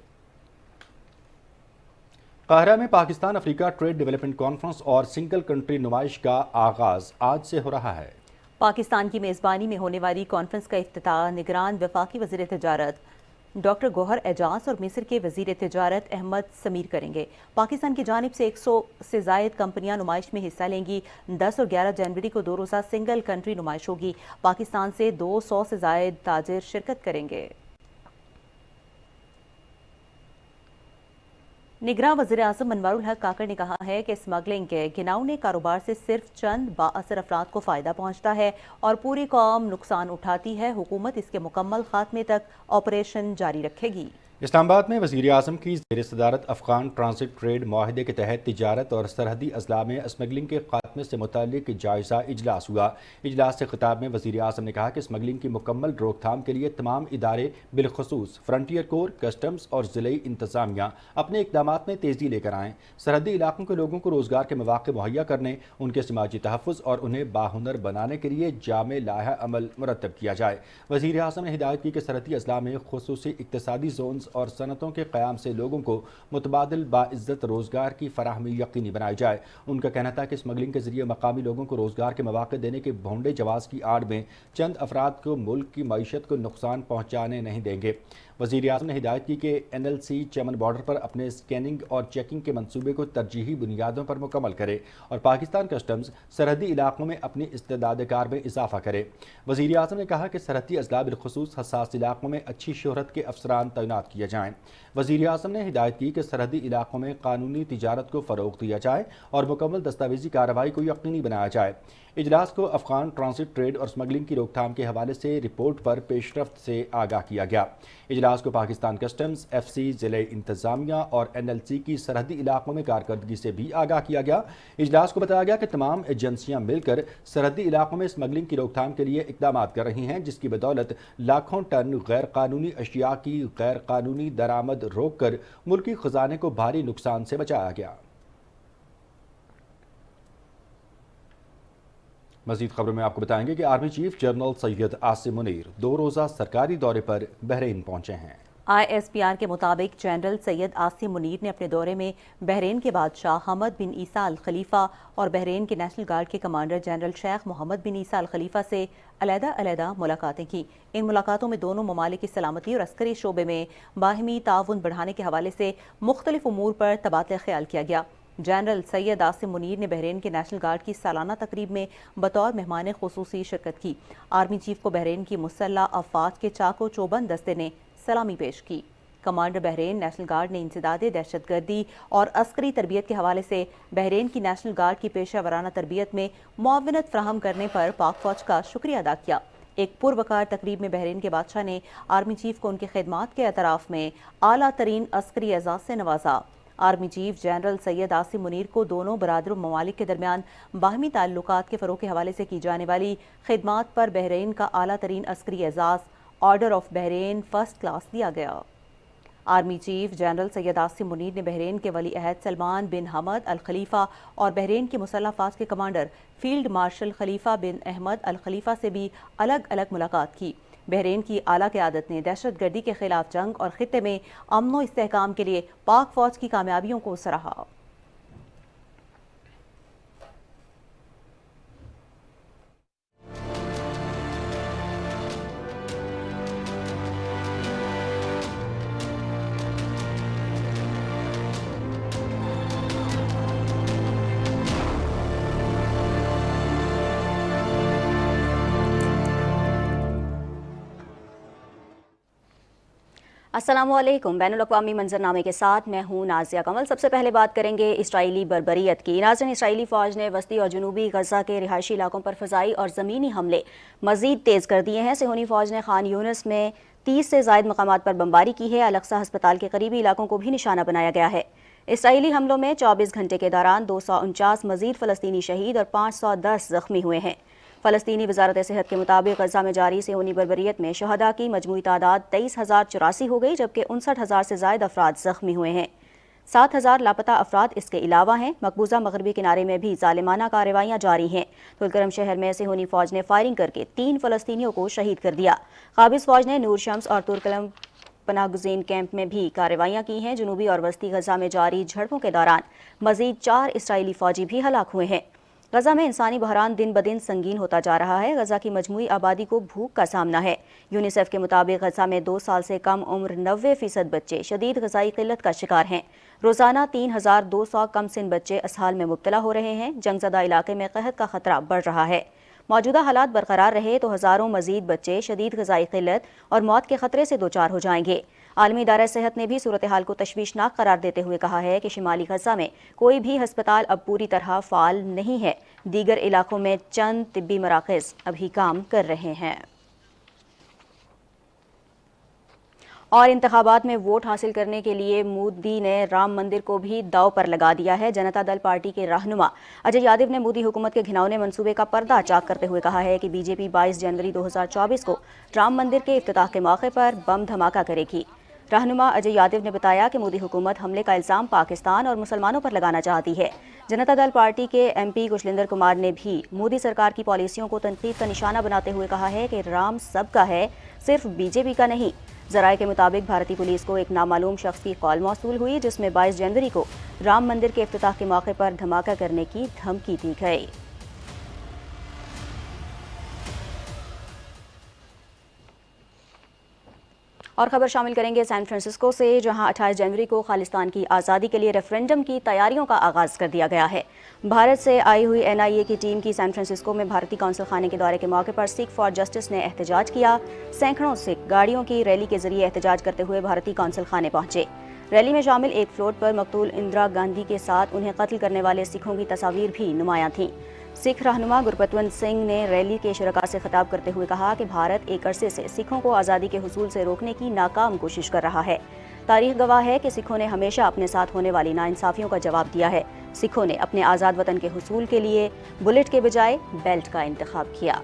Speaker 1: काहिरा में Pakistan Africa trade development conference और सिंगल कंट्री नुमाइश का आगाज आज से हो रहा है।
Speaker 2: पाकिस्तान की मेज़बानी में होने वाली कॉन्फ्रेंस का इफ्तिताह निगरान वफाकी वज़ीर तिजारत डॉक्टर गौहर एजाज और मिस्र के वज़ीर तिजारत अहमद समीर करेंगे। पाकिस्तान की जानिब से 100 से ज़ायद कंपनियां नुमाइश में हिस्सा लेंगी। 10 और 11 जनवरी को 2 रोज़ा सिंगल कंट्री नुमाइश होगी। पाकिस्तान से 200 से ज़ायद ताजिर शिरकत करेंगे। निगरान वज़ीर आज़म अनवारुल हक काकड़ ने कहा है कि स्मगलिंग के घिनौने कारोबार से सिर्फ चंद बाअसर अफराद को फ़ायदा पहुँचता है और पूरी कौम नुकसान उठाती है। हुकूमत इसके मुकम्मल खात्मे तक ऑपरेशन जारी रखेगी।
Speaker 1: इस्लामाबाद में वज़ीर आज़म की ज़ेर सदारत अफ़गान ट्रांसिट ट्रेड माहिदे के तहत तिजारत और सरहदी अजला में स्मगलिंग के खात्मे से मुताल्लिक जायज़ा इजलास हुआ। इजलास से खिताब में वज़ीर आज़म ने कहा कि स्मगलिंग की मुकम्मल रोकथाम के लिए तमाम इदारे बिलखसूस फ्रंटियर कोर, कस्टम्स और ज़िलई इंतज़ामिया अपने इक़दामात में तेज़ी लेकर आएँ। सरहदी इलाकों के लोगों को रोज़गार के मौक़े मुहैया करने, उनके समाजी तहफ़्फ़ुज़ और उन्हें बाहुनर बनाने के लिए जामे लाहा अमल मुरतब किया जाए। वज़ीर आज़म ने हिदायत की कि सरहदी अजला में खुसूसी इक़्तिसादी ज़ोन और सनतों के क़याम से लोगों को मुतबादिल बाइज़्ज़त रोज़गार की फराहमी यकीनी बनाई जाए। उनका कहना था कि स्मगलिंग के ज़रिए मकामी लोगों को रोज़गार के मौक़े देने के भोंडे जवाज़ की आड़ में चंद अफराद को मुल्क की मईशत को नुकसान पहुँचाने नहीं देंगे। वज़ीर आज़म ने हिदायत की कि NLC चमन बॉर्डर पर अपने स्कैनिंग और चेकिंग के मंसूबे को तरजीही बुनियादों पर मुकम्मल करे और पाकिस्तान कस्टम्स सरहदी इलाकों में अपनी इस्तेदाद कार में इजाफा करे। वज़ीर आज़म ने कहा कि सरहदी अजला बिलखसूस हसास इलाकों में अच्छी शोहरत के अफसरान तैनात किए जाएँ। वज़ीर आज़म ने हिदायत की कि सरहदी इलाकों में कानूनी तिजारत को फ़रोग़ दिया जाए और मुकम्मल दस्तावेजी कार्रवाई को यकीनी बनाया जाए। इजलास को अफ़गान ट्रांसिट ट्रेड और स्मगलिंग की रोकथाम के हवाले से रिपोर्ट पर पेशरफ्त से आगाह किया गया। इजलास को पाकिस्तान कस्टम्स, FC, ज़िले इंतज़ामिया और NLC की सरहदी इलाकों में कारकर्दगी से भी आगाह किया गया। इजलास को बताया गया कि तमाम एजेंसियां मिलकर सरहदी इलाकों में स्मगलिंग की रोकथाम के लिए इक़दामात कर रही हैं, जिसकी बदौलत लाखों टन गैर कानूनी अशिया की गैर कानूनी दरामद रोक कर मुल्की ख़जाने को भारी नुकसान से बचाया गया। मज़ीद खबरों में आपको बताएंगे कि army chief general Syed Asim Munir 2 रोज़ा सरकारी दौरे पर बहरीन पहुंचे हैं।
Speaker 2: ISPR के मुताबिक जनरल सैयद आसिम मुनीर ने अपने दौरे में बहरीन के बादशाह हमद बिन ईसा अल खलीफा और बहरीन के नेशनल गार्ड के कमांडर जनरल शेख मोहम्मद बिन ईसा अल खलीफा से अलग-अलग मुलाकातें की। इन मुलाकातों में दोनों ममालिक की सलामती और अस्करी शोबे में बाहमी ताउन बढ़ाने के हवाले से मुख्तलिफ उमूर पर तबादला ख्याल किया गया। जनरल सैयद आसिम मुनीर ने बहरीन के नेशनल गार्ड की सालाना तकरीब में बतौर मेहमान खुसूसी शिरकत की। आर्मी चीफ को बहरीन की मुसल्लह अफवाज के चाको चौबंद दस्ते ने सलामी पेश की। कमांडर बहरीन नेशनल गार्ड ने इंसदादे दहशतगर्दी और अस्करी तरबियत के हवाले से बहरीन की नेशनल गार्ड की पेशा वराना तरबियत में मुआवनत फराहम करने पर पाक फौज का शुक्रिया अदा किया। एक पुरवकार तकरीब में बहरीन के बादशाह ने आर्मी चीफ को उनकी खिदमात के एतराफ़ में आला तरीन अस्करी एजाज़ से नवाजा। Army chief general Syed Asim Munir को दोनों बरादर ममालिक के दरमियान बाहमी ताल्लुकात के फ़रोग़ के हवाले से की जाने वाली खिदमात पर बहरीन का आला तरीन अस्करी एजाज़ order of Bahrain first class दिया गया। Army chief general Syed Asim Munir ने बहरीन के वली अहद सलमान बिन हमद अल खलीफा और बहरीन की मुसल्लह अफवाज के कमांडर फील्ड मार्शल खलीफा बिन अहमद अल खलीफा से भी अलग अलग मुलाकात की। बहरीन की आला क़यादत ने दहशतगर्दी के खिलाफ जंग और खित्ते में अमन व इस्तेहकाम के लिए पाक फौज की कामयाबियों को सराहा।
Speaker 15: अस्सलामुअलैकुम। बैनुल-अक़वामी मंजरनामे के साथ मैं हूँ नाज़िया कमल। सबसे पहले बात करेंगे इसराइली बर्बरियत की। नाज़रीन, इसराइली फ़ौज ने वस्ती और जनूबी गज़ा के रिहायशी इलाकों पर फ़ज़ाई और ज़मीनी हमले मज़ीद तेज़ कर दिए हैं। सिहोनी फ़ौज ने खान यूनिस में 30 से ज़ायद मकामात पर बमबारी की है। अलक्सा अस्पताल के करीबी इलाकों को भी निशाना बनाया गया है। इसराइली हमलों में 24 घंटे के दौरान 249 मज़ीद फ़लस्तीनी शहीद और 510 ज़ख्मी हुए हैं। फ़लस्तीनी वज़ारत सेहत के मुताबिक गज़ा में जारी सिहोनी बर्बरियत में शहदा की मजमूई तादाद 23,084 हो गई, जबकि 59,000 से ज़ायद अफराद ज़ख्मी हुए हैं। 7,000 लापता अफराद इसके अलावा हैं। मकबूजा मगरबी किनारे में भी ज़ालिमाना कार्रवाइयाँ जारी हैं। तुलकरम शहर में सिहोनी फ़ौज ने फायरिंग करके 3 फ़लस्तीनियों को शहीद कर दिया। काबिज़ फ़ौज ने नूर शम्स और तुलकरम पनाहगुज़ीन कैंप में भी कार्रवाइयाँ की हैं। जनूबी और वस्ती गज़ा में जारी झड़पों के दौरान मज़ीद 4 इसराइली फ़ौजी भी हलाक हुए हैं। गज़ा में इंसानी बहरान दिन ब दिन संगीन होता जा रहा है। गज़ा की मजमूई आबादी को भूख का सामना है। यूनिसेफ के मुताबिक गज़ा में 2 साल से कम उम्र 90% बच्चे शदीद ग़ज़ाई क़िल्लत का शिकार हैं। रोज़ाना 3,200 कम सिन बच्चे असहाल में मुब्तला हो रहे हैं। जंगज़दा इलाके में कहत का खतरा बढ़ रहा है। मौजूदा हालात बरकरार रहे तो हज़ारों मज़ीद बच्चे शदीद ग़ज़ाई क़िल्लत और मौत के खतरे से दोचार हो जाएंगे। आलमी इदारा सेहत ने भी सूरत हाल को तशवीशनाक करार देते हुए कहा है कि शिमाली गज़ा में कोई भी हस्पताल अब पूरी तरह फ़ाल नहीं है। दीगर इलाकों में चंद तिब्बी मराकज़ अभी काम कर रहे हैं। और इंतखाबात में वोट हासिल करने के लिए मोदी ने राम मंदिर को भी दांव पर लगा दिया है। जनता दल पार्टी के रहनुमा अजय यादव ने मोदी हुकूमत के घिनौने मंसूबे का पर्दा चाक करते हुए कहा है कि बीजेपी 22 जनवरी 2024 को राम मंदिर के इफ्तिताह के मौके पर बम धमाका करेगी। रहनुमा अजय यादव ने बताया कि मोदी हुकूमत हमले का इल्ज़ाम पाकिस्तान और मुसलमानों पर लगाना चाहती है। जनता दल पार्टी के MP कुशलिंदर कुमार ने भी मोदी सरकार की पॉलिसियों को तनकीद का निशाना बनाते हुए कहा है कि राम सबका है, सिर्फ बीजेपी का नहीं। ज़राए के मुताबिक भारतीय पुलिस को एक नामालूम शख्स की कॉल मौसूल हुई, जिसमें 22 जनवरी को राम मंदिर के इफ्तिताह के मौके पर धमाका करने की धमकी दी गई। और खबर शामिल करेंगे सैन फ्रांसिस्को से, जहां 28 जनवरी को खालिस्तान की आज़ादी के लिए रेफरेंडम की तैयारियों का आगाज़ कर दिया गया है। भारत से आई हुई NIA की टीम की सैन फ्रांसिस्को में भारतीय कौंसल खाने के दौरे के मौके पर सिख फॉर जस्टिस ने एहतजाज किया। सैकड़ों सिख गाड़ियों की रैली के जरिए एहतजाज करते हुए भारतीय कौंसल खाने पहुंचे। रैली में शामिल एक फ्लोट पर मकतूल इंदिरा गांधी के साथ उन्हें कत्ल करने वाले सिखों की तस्वीर भी नुमायां थीं। सिख रहनुमा गुरपतवंत सिंह ने रैली के शुरका से खिताब करते हुए कहा कि भारत एक अरसे से सिखों को आज़ादी के हुसूल से रोकने की नाकाम कोशिश कर रहा है। तारीख गवाह है कि सिखों ने हमेशा अपने साथ होने वाली नाइंसाफियों का जवाब दिया है। सिखों ने अपने आज़ाद वतन के हुसूल के लिए बुलेट के बजाय बेल्ट का इंतखाब किया।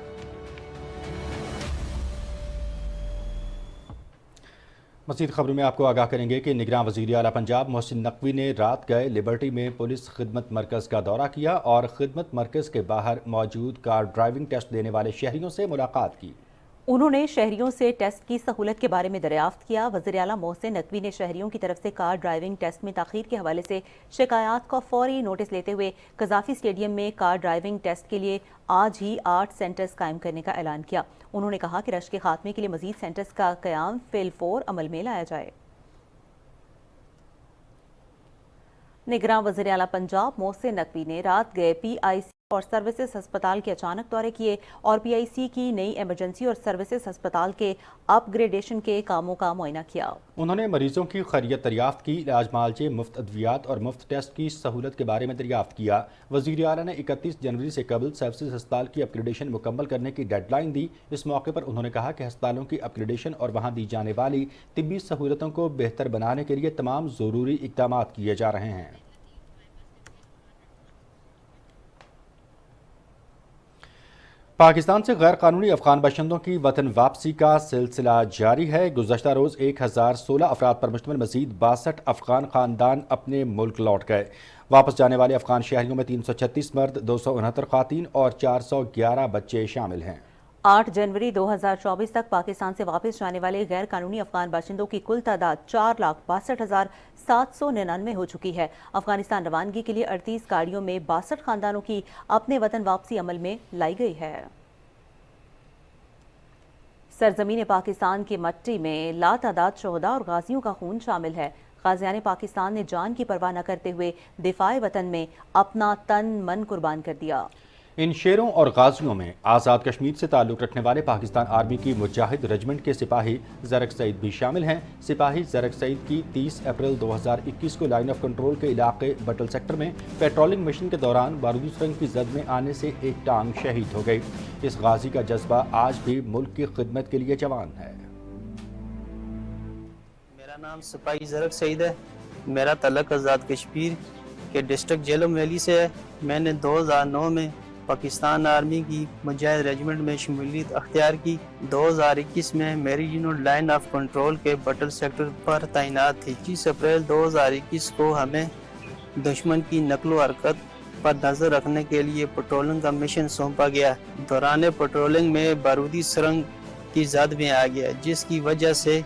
Speaker 1: मज़ीद खबरों में आपको आगाह करेंगे कि निगरान वज़ीर आला पंजाब मोहसिन नकवी ने रात गए लिबर्टी में पुलिस खिदमत मरकज़ का दौरा किया और खिदमत मरकज़ के बाहर मौजूद कार ड्राइविंग टेस्ट देने वाले शहरियों से मुलाकात की।
Speaker 2: उन्होंने शहरियों से टेस्ट की सहूलत के बारे में दरियाफ्त किया। वज़ीर आला मोहसिन नकवी ने शहरियों की तरफ से कार ड्राइविंग टेस्ट में ताख़ीर के हवाले से शिकायत का फौरी नोटिस लेते हुए कज़ाफ़ी स्टेडियम में कार ड्राइविंग टेस्ट के लिए आज ही 8 सेंटर्स कायम करने का ऐलान किया। उन्होंने कहा कि रश के खात्मे के लिए मज़ीद सेंटर्स का क़याम फ़िल-फ़ौर अमल में लाया जाए। निगरान वज़ीर आला पंजाब मोहसिन नकवी ने रात गए PIC और सर्विसेज अस्पताल के अचानक दौरे किए और PIC की नई इमरजेंसी और सर्विसेज अस्पताल के अपग्रेडेशन के कामों का मुआयना किया।
Speaker 1: उन्होंने मरीजों की खैरियत दरियाफ्त की, इलाज मालजे, मुफ्त अद्वियात और मुफ्त टेस्ट की सहूलत के बारे में दरियाफ्त किया। वज़ीर आला ने 31 जनवरी से कबल सर्विसेज अस्पताल की अपग्रेडेशन मुकम्मल करने की डेडलाइन दी। इस मौके पर उन्होंने कहा कि अस्पतालों की अपग्रेडेशन और वहाँ दी जाने वाली तिब्बी सहूलतों को बेहतर बनाने के लिए तमाम ज़रूरी इक़दाम किए जा रहे हैं। पाकिस्तान से गैर कानूनी अफगान बशिंदों की वतन वापसी का सिलसिला जारी है। गुज़श्ता रोज़ 1016 अफराद पर मुश्तमिल मज़ीद 62 अफगान ख़ानदान अपने मुल्क लौट गए। वापस जाने वाले अफगान शहरियों में 336 मर्द, 269 ख़वातीन और 411 बच्चे शामिल हैं।
Speaker 2: 8 जनवरी 2024 तक पाकिस्तान से वापस जाने वाले गैर कानूनी अफगान बाशिंदों की कुल तादाद 4,62,799 हो चुकी है। अफगानिस्तान रवानगी के लिए 38 गाड़ियों में 62 खानदानों की अपने वतन वापसी अमल में लाई गई है। सरजमीन पाकिस्तान की मट्टी में लातादाद शोहदा और गाजियों का खून शामिल है। गाजियान पाकिस्तान ने जान की परवाह न करते हुए दिफाए वतन में अपना तन मन कुर्बान कर दिया।
Speaker 1: इन शेरों और गाजियों में आज़ाद कश्मीर से ताल्लुक़ रखने वाले पाकिस्तान आर्मी की मुजाहिद रेजिमेंट के सिपाही ज़रक सईद भी शामिल हैं। सिपाही ज़रक सईद की 30 अप्रैल 2021 को लाइन ऑफ कंट्रोल के इलाके बटल सेक्टर में पेट्रोलिंग मिशन के दौरान बारूदी सुरंग की जद में आने से एक टांग शहीद हो गई। इस गाजी का जज्बा आज भी मुल्क की खिदमत के लिए जवान है।
Speaker 16: मेरा नाम सिपाही ज़रक सईद है। मेरा तल्लुक़ आज़ाद कश्मीर के डिस्ट्रिक्ट जेलम वैली से है। मैंने 2009 में पाकिस्तान आर्मी की मुजाहिद रेजिमेंट में शमूलियत अख्तियार की। 2021 में मेरी यूनिट लाइन ऑफ कंट्रोल के बटल सेक्टर पर तैनात थी। 30 अप्रैल 2021 को हमें दुश्मन की नकलो हरकत पर नजर रखने के लिए पेट्रोलिंग का मिशन सौंपा गया। दौरान पेट्रोलिंग में बारूदी सुरंग की जद में आ गया, जिसकी वजह से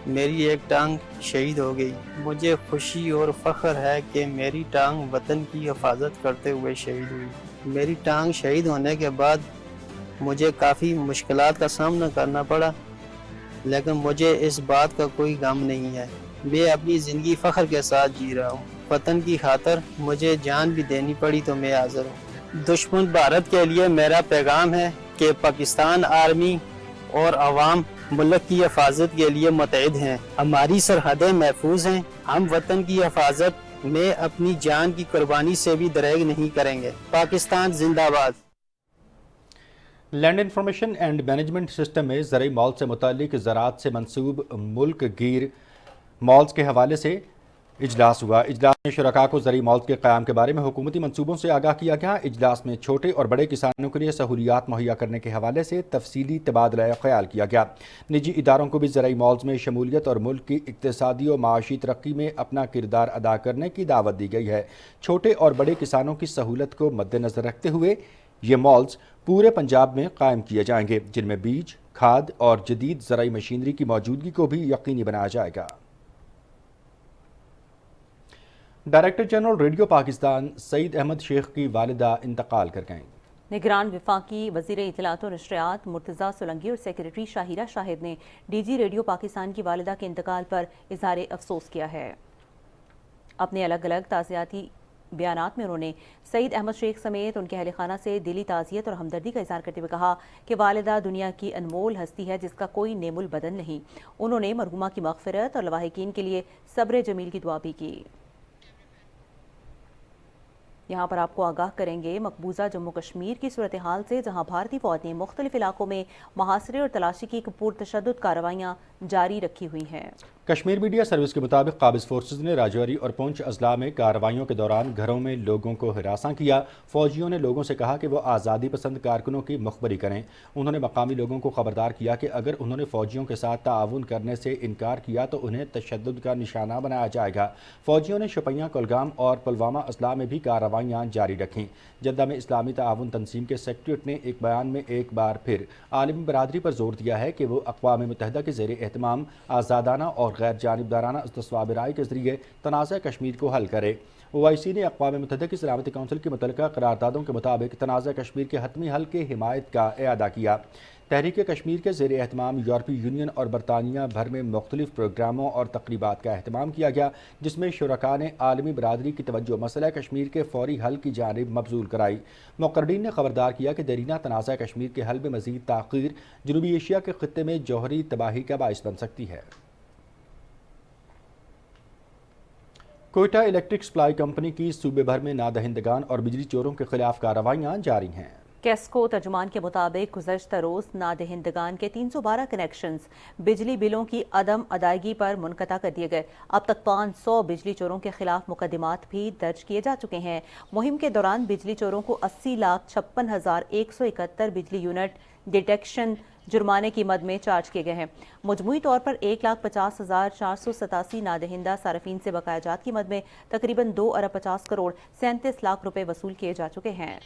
Speaker 16: मेरी एक टांग शहीद हो गई। मुझे खुशी और फख्र है कि मेरी टांग वतन की हिफाजत करते हुए शहीद हुई। मेरी टांग शहीद होने के बाद मुझे काफ़ी मुश्किलात का सामना करना पड़ा, लेकिन मुझे इस बात का कोई गम नहीं है। मैं अपनी ज़िंदगी फ़ख्र के साथ जी रहा हूँ। वतन की खातर मुझे जान भी देनी पड़ी तो मैं हाज़िर हूँ। दुश्मन भारत के लिए मेरा पैगाम है कि पाकिस्तान आर्मी और अवाम मुल्क की हिफाजत के लिए मुतहद हैं। हमारी सरहदें महफूज हैं। हम वतन की हिफाजत में अपनी जान की कुर्बानी से भी दरेग नहीं करेंगे। पाकिस्तान जिंदाबाद।
Speaker 1: Land information and management system में ज़रई मॉल से मुतालिक ज़राअत से मंसूब मुल्क गिर मॉल्स के हवाले से इजलास हुआ। इजलास में शुरका को ज़रई मॉल्स के क़याम के बारे में हुकूमती मंसूबों से आगाह किया गया। इजलास में छोटे और बड़े किसानों के लिए सहूलियात मुहैया करने के हवाले से तफसीली तबादला ख्याल किया गया। निजी इदारों को भी ज़रई मॉल्स में शमूलियत और मुल्क की इक़्तिसादी और माशी तरक्की में अपना किरदार अदा करने की दावत दी गई है। छोटे और बड़े किसानों की सहूलत को मद्देनज़र रखते हुए ये मॉल्स पूरे पंजाब में कायम किए जाएंगे, जिनमें बीज, खाद और जदीद ज़रई मशीनरी की मौजूदगी को भी यकीनी बनाया जाएगा। Director general radio Pakistan Saeed Ahmed Sheikh की वालिदा इंतकाल कर गईं।
Speaker 2: निगरान वफाकी वज़ीर इत्तलात और नशरियात मुर्तज़ा सोलंकी और सेक्रेटरी शाहिरा शाहिद ने डीजी रेडियो पाकिस्तान की वालिदा के इंतकाल पर इज़हार अफसोस किया है। अपने अलग अलग ताज़ियाती बयानात में उन्होंने सईद अहमद शेख समेत उनके अहल खाना से दिली ताज़ियत और हमदर्दी का इज़हार करते हुए कहा कि वालिदा दुनिया की अनमोल हस्ती है जिसका कोई नेमुल बदन नहीं। उन्होंने मरहुमा की मग़फ़िरत और लवाहिकीन के लिए सब्र जमील की दुआ भी की। यहाँ पर आपको आगाह करेंगे मकबूजा जम्मू कश्मीर की सूरत हाल से, जहाँ भारतीय फौज ने मुख्तलिफ इलाकों में मुहासरे और तलाशी की पुरतशद्दुद कार्रवाइयाँ जारी रखी हुई हैं।
Speaker 1: कश्मीर मीडिया सर्विस के मुताबिक काबिज फोर्सेज ने राजौरी और पुंछ अजला में कार्रवाइयों के दौरान घरों में लोगों को हिरासा किया। फौजियों ने लोगों से कहा कि वो आज़ादी पसंद कारकुनों की मुखबरी करें। उन्होंने मकामी लोगों को खबरदार किया कि अगर उन्होंने फौजियों के साथ ताआवुन करने से इनकार किया तो उन्हें तशद्दुद का निशाना बनाया जाएगा। फौजियों ने शोपियां, कुलगाम और पुलवामा अजला में भी कार्रवाइयाँ जारी रखीं। जद्दा में इस्लामी ताआवुन तंजीम के सेक्रेटरीट ने एक बयान में एक बार फिर आलमी बरादरी पर जोर दिया है कि वो अक़वाम मुत्तहिदा के ज़ेर एहतमाम आज़ादाना और गैर जानिबदाराना इस्तिस्वाब राय के ज़रिए तनाज़ा कश्मीर को हल करे। OIC ने अक़वाम मुत्तहिदा की सलामती कौंसिल की मुतल्लिका करारदादों के मुताबिक तनाज़ा कश्मीर के हतमी हल के हिमायत का इआदा किया। तहरीक कश्मीर के ज़ेर एहतमाम यूरोपीय यूनियन और बरतानिया भर में मुख्तलिफ प्रोग्रामों और तकरीबात का अहतमाम किया गया, जिसमें शुरका ने आलमी बरादरी की तवज्जो मसला कश्मीर के फौरी हल की जानिब मबजूल कराई। मुक़र्रीन ने खबरदार किया कि देरीना तनाज़ा कश्मीर के हल में मज़ीद ताख़ीर जनूबी एशिया के ख़ित्ते में जौहरी तबाही का बाइस बन सकती है। कोयटा इलेक्ट्रिक सप्लाई कंपनी की सूबे भर में नादहिंदगान और बिजली चोरों के खिलाफ कार्रवाइयाँ जारी हैं।
Speaker 2: केस्को तर्जुमान के मुताबिक गुज़श्ता रोज़ नादहिंदगान के 312 कनेक्शंस बिजली बिलों की अदम अदायगी पर मुनक़ता कर दिए गए। अब तक 500 बिजली चोरों के खिलाफ मुकदमात भी दर्ज किए जा चुके हैं। मुहिम के दौरान बिजली चोरों को 80,56,171 बिजली यूनिट डिटेक्शन जुर्माने की मद में चार्ज किए गए हैं। मजमूई तौर पर 1,50,487 नादहिंदा सार्फिन से बकायाजात की मद में तकरीबन 2 अरब 50 करोड़ 37 लाख रुपए वसूल किए जा चुके हैं।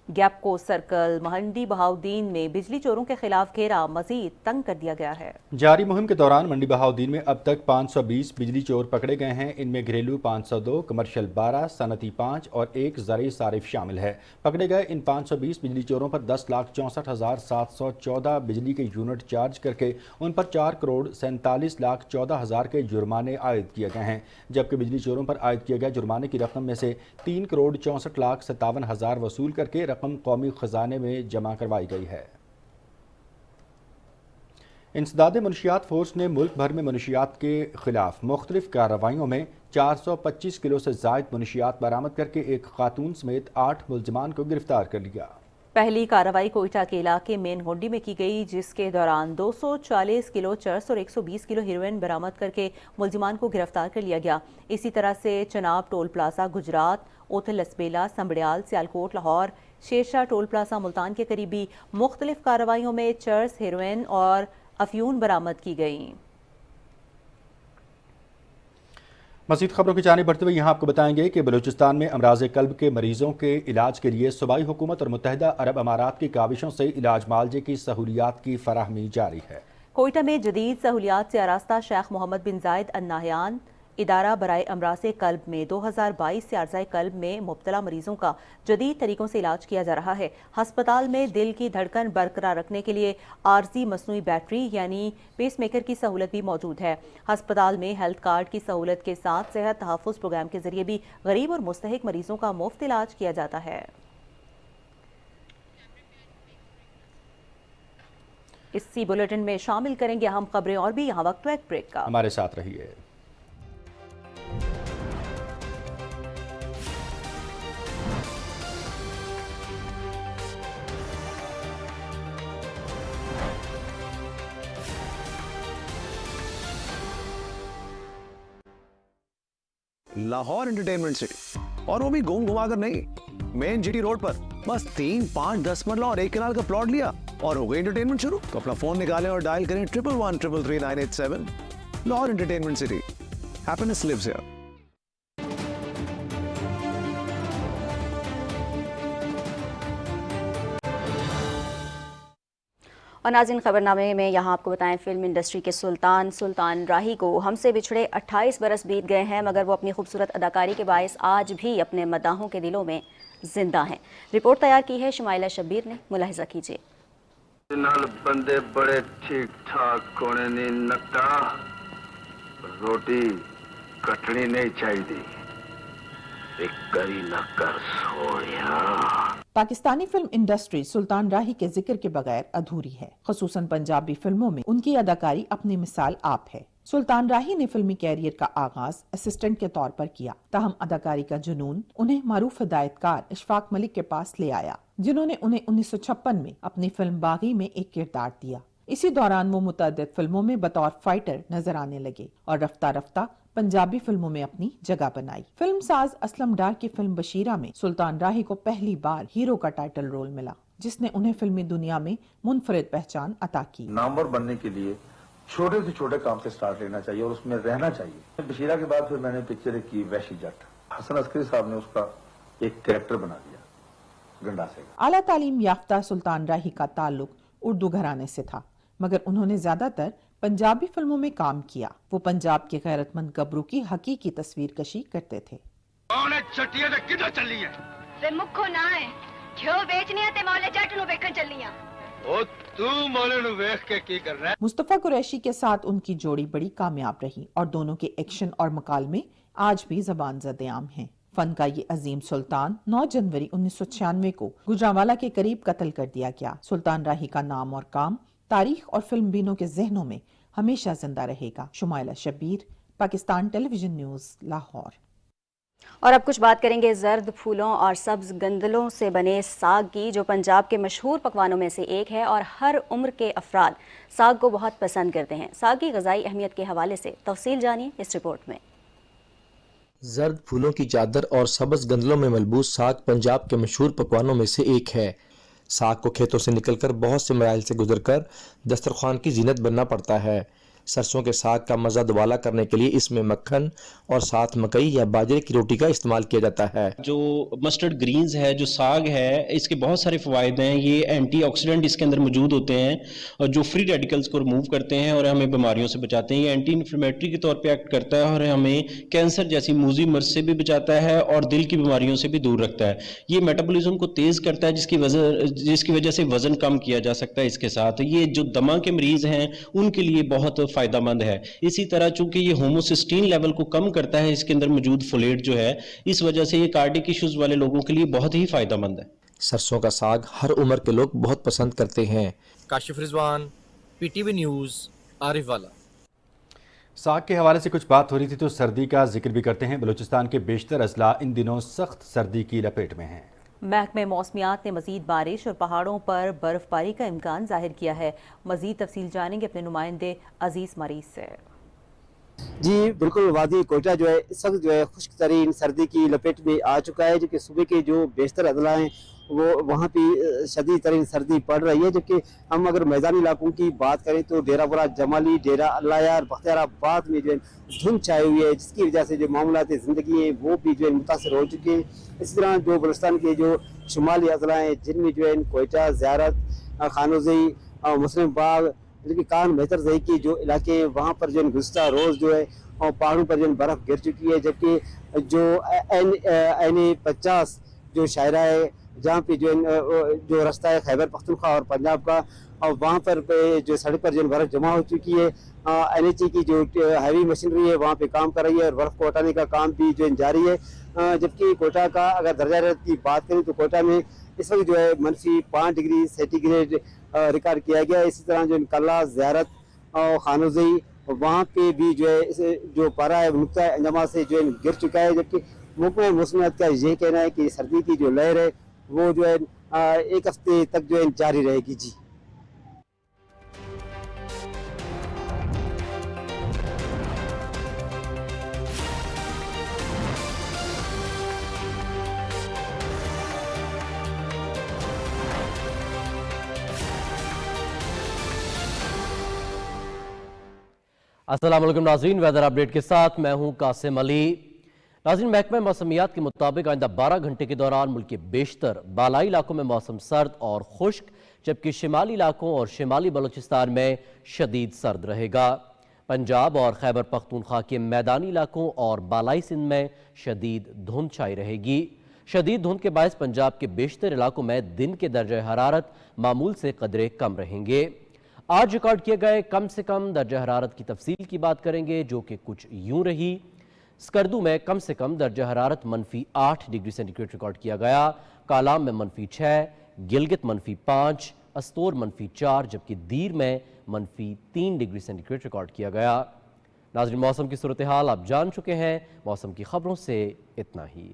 Speaker 2: गैपको सर्कल मंडी बहाउद्दीन में बिजली चोरों के खिलाफ घेरा मजीद तंग कर दिया गया है।
Speaker 1: जारी मुहिम के दौरान मंडी बहाउद्दीन में अब तक 520 बिजली चोर पकड़े गए हैं। इनमें घरेलू 502, कमर्शियल 12, सनती 5 और 1 ज़रई सारिफ शामिल है। पकड़े गए इन 520 बिजली चोरों पर 10,64,714 बिजली के यूनिट चार्ज करके उन पर 4 करोड़ 47,14,000 के जुर्माने आयद किए गए हैं। जबकि बिजली चोरों पर आयद किए गए जुर्माने की रकम में से 3 करोड़ 64,57,000 वसूल करके रकम कौमी खजाने में जमा करवाई गई है। इंसदाद मुनशियात फोर्स ने मुल्क भर में मुनशियात के खिलाफ मुख्तलिफ कार्रवाइयों में 425 किलो से ज़ायद मुनशियात बरामद करके एक खातून समेत 8 मुल्ज़िमान को गिरफ्तार कर लिया।
Speaker 2: पहली कार्रवाई कोयटा के इलाके मेन गोंडी में की गई, जिसके दौरान 240 किलो चरस और 120 किलो हेरोइन बरामद करके मुल्जिमान को गिरफ्तार कर लिया गया। इसी तरह से Chenab toll plaza Gujrat, Uthal Lasbela, Sambrial, Sialkot, Lahore, Shershah toll plaza Multan के करीबी मुख्तलिफ कार्रवाइयों में चरस, हेरोइन और अफ्यून बरामद की गई।
Speaker 1: मज़ीद खबरों की जानिब बढ़ते हुए यहाँ आपको बताएंगे कि बलूचिस्तान में अमराज़ कल्ब के मरीजों के इलाज के लिए सूबाई हुकूमत और मुत्तहिदा अरब अमारात की काविशों से इलाज मालजे की सहूलियात की फराहमी जारी है।
Speaker 2: कोयटा में जदीद सहूलियात से आरास्ता शेख मोहम्मद बिन जायद अल नाहयान इदारा बराए अमराज़ कल्ब में 2022 से अर्ज़ाए कल्ब में मुब्तला मरीजों का जदीद तरीकों से इलाज किया जा रहा है। हस्पताल में दिल की धड़कन बरकरार रखने के लिए आर्जी मसनूई बैटरी यानी पेस मेकर की सहूलत भी मौजूद है। हस्पताल में हेल्थ कार्ड की सहूलत के साथ सेहत तहफ़्फ़ुज़ प्रोग्राम के जरिए भी गरीब और मुस्तहिक मरीजों का मुफ्त इलाज किया जाता है। इसी बुलेटिन में शामिल करेंगे अहम खबरें और भी। यहाँ वक्त है एक ब्रेक का,
Speaker 1: हमारे साथ रहिए।
Speaker 17: लाहौर एंटरटेनमेंट सिटी, और वो भी घूम घुमा कर नहीं, मेन जीटी रोड पर। बस 3, 5, 10 मरला और 1 कनाल का प्लॉट लिया और हो गई एंटरटेनमेंट शुरू। तो अपना फोन निकालें और डायल करें 1113333987। Lahore entertainment city, happiness lives here.
Speaker 15: और नाज़रीन, खबरनामे में यहाँ आपको बताएं, फिल्म इंडस्ट्री के सुल्तान राही को हमसे बिछड़े 28 बरस बीत गए हैं, मगर वो अपनी खूबसूरत अदाकारी के बायस आज भी अपने मदाहों के दिलों में जिंदा हैं। रिपोर्ट तैयार की है शुमाइला शब्बीर ने, मुलाहिजा कीजिए।
Speaker 3: बंदे बड़े ठीक ठाक कोने नी नक्का रोटी कटनी नहीं चाहिए, एक करी न कर सोया।
Speaker 18: पाकिस्तानी फिल्म इंडस्ट्री सुल्तान राही के जिक्र के बगैर अधूरी है। खुसूसन पंजाबी फिल्मों में उनकी अदाकारी अपनी मिसाल आप है। सुल्तान राही ने फिल्मी कैरियर का आगाज असिस्टेंट के तौर पर किया, ताहम अदाकारी का जुनून उन्हें मारूफ हिदायतकार इशफाक मलिक के पास ले आया, जिन्होंने उन्हें 1956 में अपनी फिल्म बागी में एक किरदार दिया। इसी दौरान वो मुतअद्दिद फिल्मों में बतौर फाइटर नजर आने लगे और रफ्ता रफ्ता पंजाबी फिल्मों में अपनी जगह बनाई। फिल्म साज असलम डार की फिल्म बशीरा में सुल्तान राही को पहली बार हीरो का टाइटल रोल मिला, जिसने उन्हें फिल्मी दुनिया में मुनफरिद पहचान अता की।
Speaker 19: नामवर बनने के लिए छोटे से छोटे काम से स्टार्ट लेना चाहिए और उसमें रहना चाहिए। बशीरा के बाद फिर मैंने पिक्चर की वैशी जट, हसन अस्करी साहब ने उसका एक कैरेक्टर बना दिया गंडासे का।
Speaker 18: आला तालीम याफ्ता सुल्तान राही का ताल्लुक उर्दू घराने से था, मगर उन्होंने ज्यादातर पंजाबी फिल्मों में काम किया। वो पंजाब के गैरतमंद गबरू की हकीकी तस्वीर कशी करते थे। मुस्तफा कुरैशी के साथ उनकी जोड़ी बड़ी कामयाब रही और दोनों के एक्शन और मकालमे आज भी ज़बान ज़द-ए-आम हैं। फन का ये अजीम सुल्तान 9 जनवरी 1996 को गुजरांवाला के करीब कत्ल कर दिया गया। सुल्तान राही का नाम और काम तारीख और फिल्म बीनों के जहनों में हमेशा जिंदा रहेगा। Shumaila Shabbir, Pakistan television news, Lahore.
Speaker 15: اور اب کچھ بات کریں گے زرد پھولوں اور سبز گندلوں سے بنے ساگ کی، جو پنجاب کے مشہور پکوانوں میں سے ایک ہے اور ہر عمر کے افراد ساگ کو بہت پسند کرتے ہیں۔ ساگ کی غذائی اہمیت کے حوالے سے تفصیل جانیے اس رپورٹ میں۔
Speaker 20: زرد پھولوں کی چادر اور سبز گندلوں میں ملبوس ساگ پنجاب کے مشہور پکوانوں میں سے ایک ہے۔ ساگ کو کھیتوں سے نکل کر بہت سے مراحل سے گزر کر دسترخوان کی زینت بننا پڑتا ہے۔ سرسوں کے ساگ کا مزہ دوبالا کرنے کے لیے اس میں مکھن اور ساتھ مکئی یا باجرے کی روٹی کا استعمال کیا جاتا ہے۔
Speaker 21: جو مسٹرڈ گرینز ہے، جو ساگ ہے، اس کے بہت سارے فوائد ہیں۔ یہ اینٹی آکسیڈنٹ اس کے اندر موجود ہوتے ہیں اور جو فری ریڈیکلز کو ریموو کرتے ہیں اور ہمیں بیماریوں سے بچاتے ہیں۔ یہ اینٹی انفلیمیٹری کے طور پہ ایکٹ کرتا ہے اور ہمیں کینسر جیسی موذی مرض سے بھی بچاتا ہے اور دل کی بیماریوں سے بھی دور رکھتا ہے۔ یہ میٹابولزم کو تیز کرتا ہے جس کی وجہ سے وزن کم کیا جا سکتا ہے۔ اس کے ساتھ یہ جو دمہ کے مریض ہیں ان کے لیے بہت فائدہ مند ہے۔ اسی طرح چونکہ یہ ہوموسسٹین لیول کو کم کرتا ہے، اس کے اندر موجود فولیٹ جو ہے، اس وجہ سے یہ کارڈک ایشوز والے لوگوں کے لیے بہت ہی فائدہ مند ہے۔
Speaker 20: سرسوں کا ساگ ہر عمر کے لوگ بہت پسند کرتے ہیں۔
Speaker 22: کاشف رضوان، پی ٹی وی نیوز، عارف والا۔
Speaker 1: ساگ کے حوالے سے کچھ بات ہو رہی تھی تو سردی کا ذکر بھی کرتے ہیں۔ بلوچستان کے بیشتر اضلاع ان دنوں سخت سردی کی لپیٹ میں ہیں۔
Speaker 2: محکمہ موسمیات نے مزید بارش اور پہاڑوں پر برف باری کا امکان ظاہر کیا ہے۔ مزید تفصیل جانیں گے اپنے نمائندے عزیز مریض سے۔
Speaker 23: جی بالکل، وادی کوئٹہ جو ہے اس وقت جو ہے خشک ترین سردی کی لپیٹ میں آ چکا ہے، جبکہ صوبے کے جو بیشتر اضلاع ہیں وہاں پہ شدید ترین سردی پڑ رہی ہے۔ جبکہ ہم اگر میدانی علاقوں کی بات کریں تو ڈیرہ برا جمالی، ڈیرہ اللہ یار، بختیار آباد میں جو ہے دھند چھائی ہوئی ہے، جس کی وجہ سے جو معاملات زندگی ہیں وہ بھی جو ہے متاثر ہو چکے ہیں۔ اسی طرح جو بلوچستان کے جو شمالی اضلاع ہیں جن میں جو ہے کوئٹہ، زیارت، خانوزئی، مسلم باغ، کان بہتر زئی کی جو علاقے ہیں وہاں پر جو گزشتہ روز جو ہے پہاڑوں پر جو برف گر چکی ہے، جبکہ جو این50 جو شاعرہ ہے جہاں پہ جو رستہ ہے خیبر پختونخوا اور پنجاب کا، اور وہاں پر جو سڑک پر جو برف جمع ہو چکی ہے۔ NHA کی جو ہیوی مشینری ہے وہاں پہ کام کر رہی ہے اور برف کو ہٹانے کا کام بھی جو جاری ہے۔ جبکہ کوئٹہ کا اگر درجہ حرارت کی بات کریں تو کوئٹہ میں اس وقت جو ہے -5 ڈگری سینٹی گریڈ ریکارڈ کیا گیا۔ اسی طرح جو کلا، زیارت اور خانوزئی وہاں پہ بھی جو ہے جو پارا ہے نقطہ انجما سے جو ہے گر چکا ہے۔ جبکہ محکمہ موسمیات کا یہ کہنا ہے کہ سردی کی جو لہر ہے وہ جو ہے ایک ہفتے تک جو ہے جاری رہے گی۔ جی
Speaker 24: السلام علیکم ناظرین، ویدر اپڈیٹ کے ساتھ میں ہوں قاسم علی۔ ناظرین، محکمہ موسمیات کے مطابق آئندہ 12 گھنٹے کے دوران ملک کے بیشتر بالائی علاقوں میں موسم سرد اور خشک، جبکہ شمالی علاقوں اور شمالی بلوچستان میں شدید سرد رہے گا۔ پنجاب اور خیبر پختونخوا کے میدانی علاقوں اور بالائی سندھ میں شدید دھند چھائی رہے گی۔ شدید دھند کے باعث پنجاب کے بیشتر علاقوں میں دن کے درجہ حرارت معمول سے قدرے کم رہیں گے۔ آج ریکارڈ کیے گئے کم سے کم درجہ حرارت کی تفصیل کی بات کریں گے، جو کہ کچھ یوں رہی۔ سکردو میں کم سے کم درجہ حرارت -8 ڈگری سینٹی گریڈ ریکارڈ کیا گیا، کالام میں -6، گلگت -5، استور -4، جبکہ دیر میں -3 ڈگری سینٹی گریڈ ریکارڈ کیا گیا۔ ناظرین، موسم کی صورتحال آپ جان چکے ہیں، موسم کی خبروں سے اتنا ہی۔